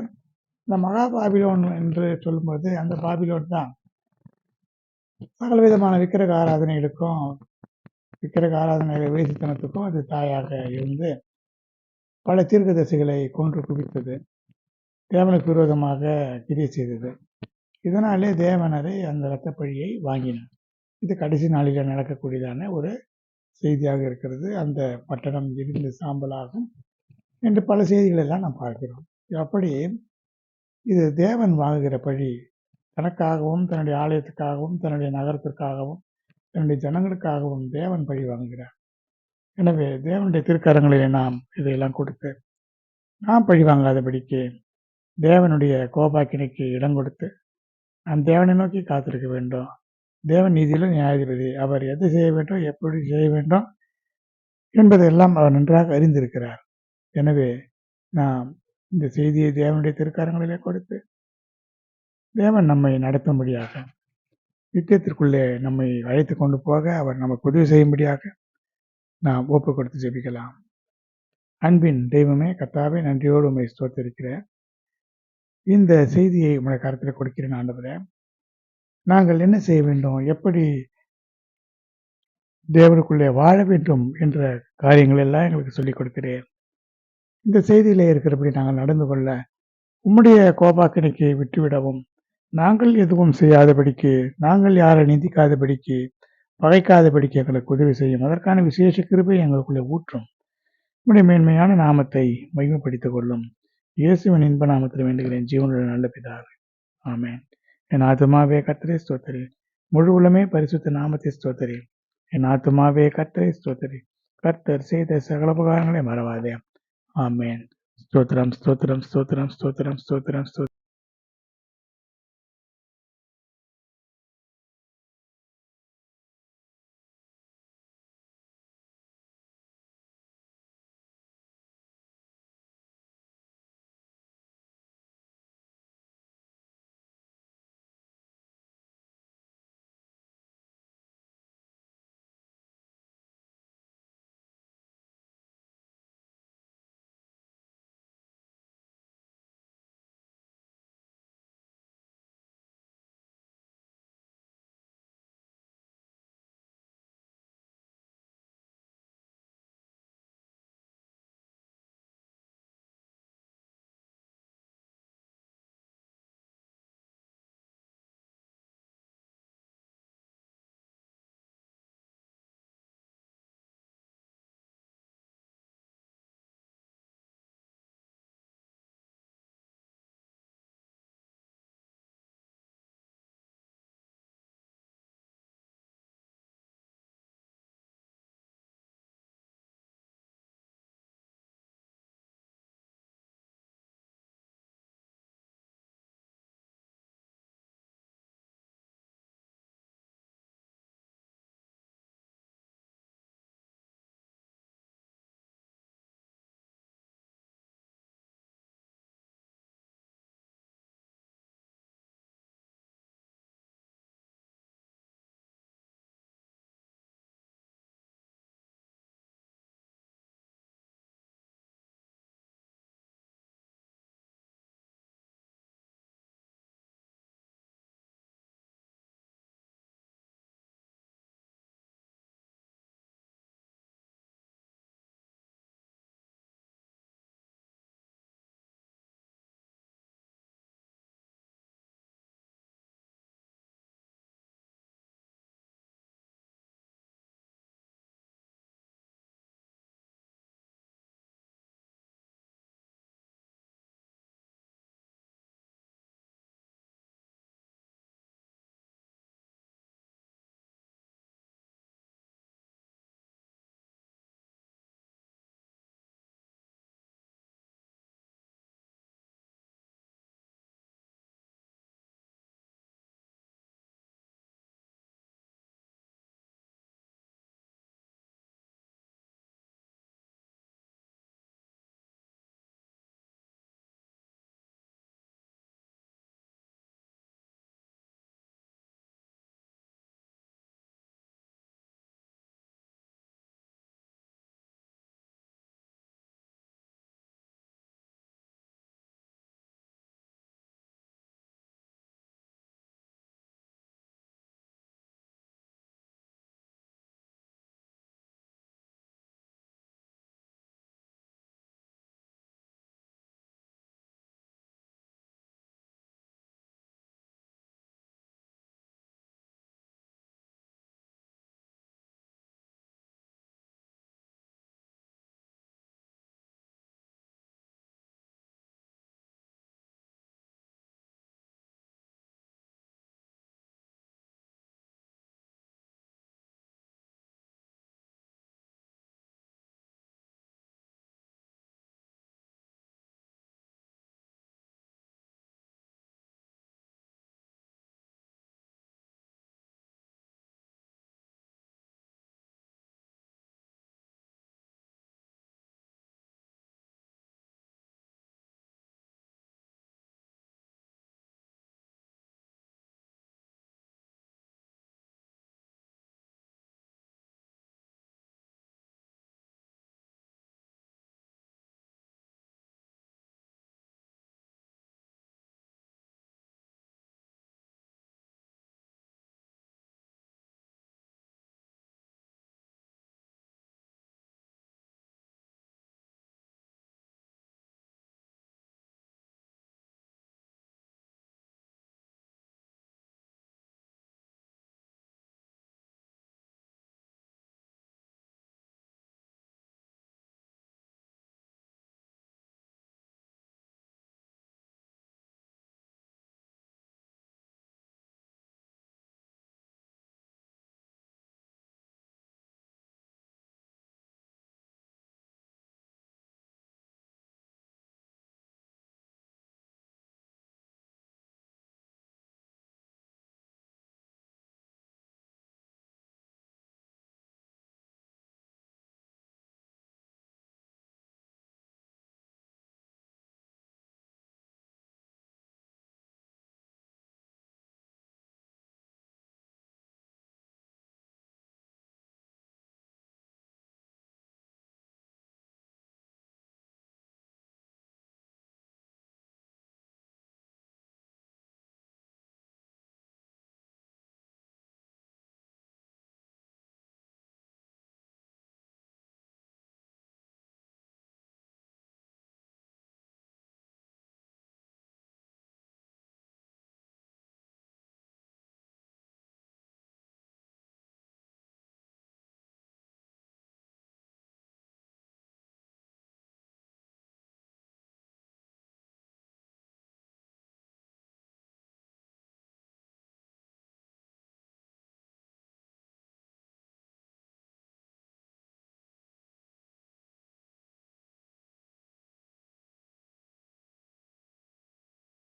இந்த மகா பாபிலோன் என்று சொல்லும்போது அந்த பாபிலோன் தான் சகலவிதமான விக்கிரக ஆராதனைகளுக்கும் விக்கிரக ஆராதனை வேசித்தனத்துக்கும் அது தாயாக இருந்து பல தீர்க்கதரிசிகளை கொன்று குவித்தது, தேவனுக்கு விரோதமாக கிரியை செய்தது. இதனாலே தேவன் அதை அந்த இரத்தப்பழியை வாங்கினார். இது கடைசி நாளில் நடக்கக்கூடியதான ஒரு செய்தியாக இருக்கிறது. அந்த பட்டணம் எரிந்து சாம்பலாகும் என்று பல செய்திகள் எல்லாம் நாம் பார்க்கிறோம். அப்படி இது தேவன் வாங்குகிற பழி. தனக்காகவும் தன்னுடைய ஆலயத்துக்காகவும் தன்னுடைய நகரத்திற்காகவும் தன்னுடைய ஜனங்களுக்காகவும் தேவன் பழி வாங்குகிறார். எனவே தேவனுடைய திருக்கரங்களிலே நாம் இதையெல்லாம் கொடுத்து நாம் பழி வாங்காதபடிக்கு தேவனுடைய கோபாக்கினைக்கு இடம் கொடுத்து நாம் தேவனை நோக்கி காத்திருக்க வேண்டும். தேவன் நீதியிலும் நியாயாதிபதி. அவர் எதை செய்ய வேண்டும், எப்படி செய்ய வேண்டும் என்பதையெல்லாம் அவர் நன்றாக அறிந்திருக்கிறார். எனவே நாம் இந்த செய்தியை தேவனுடைய திருக்கரங்களிலே கொடுத்து தேவன் நம்மை நடத்தும்படியாக, நித்தியத்திற்குள்ளே நம்மை அழைத்து கொண்டு போக அவர் நமக்கு உதவி செய்யும்படியாக நாம் ஒப்பு கொடுத்து ஜெபிக்கலாம். அன்பின் தெய்வமே, கர்த்தாவே, நன்றியோடு உம்மை ஸ்தோத்திரிக்கிறேன். இந்த செய்தியை உம்முடைய கரத்தில் கொடுக்கிறேன் ஆண்டவரே. நாங்கள் என்ன செய்ய வேண்டும், எப்படி தேவனுக்குள்ளே வாழ வேண்டும் என்ற காரியங்கள் எல்லாம் எங்களுக்கு சொல்லிக் கொடுக்கிறேன். இந்த செய்தியிலே இருக்கிறபடி நாங்கள் நடந்து கொள்ள உம்முடைய கோபாக்கினைக்கு விட்டுவிடவும், நாங்கள் எதுவும் செய்யாதபடிக்கு, நாங்கள் யாரை நிந்திக்காதபடிக்கு, பகைக்காதபடிக்கு எங்களுக்கு உதவி செய்யும். அதற்கான விசேஷ கிருபை எங்களுக்குள்ளே ஊற்றும். உம்முடைய மேன்மையான நாமத்தை மகிமைப்படுத்திக் கொள்ளும். இயேசுவின் இன்ப நாமத்தில் வேண்டுகிறேன், ஜீவனுள்ள நல்ல பிதாவே, ஆமென். என் ஆத்துமாவே கர்த்தரை ஸ்தோத்திரி, முழு உள்ளமே பரிசுத்த நாமத்தை ஸ்தோத்திரி. என் ஆத்துமாவே கர்த்தரை ஸ்தோத்திரி, கர்த்தர் செய்த சகல உபகாரங்களை மறவாதே. ஆமென். ஸ்தோத்திரம், ஸ்தோத்திரம், ஸ்தோத்திரம், ஸ்தோத்திரம், ஸ்தோத்திரம்.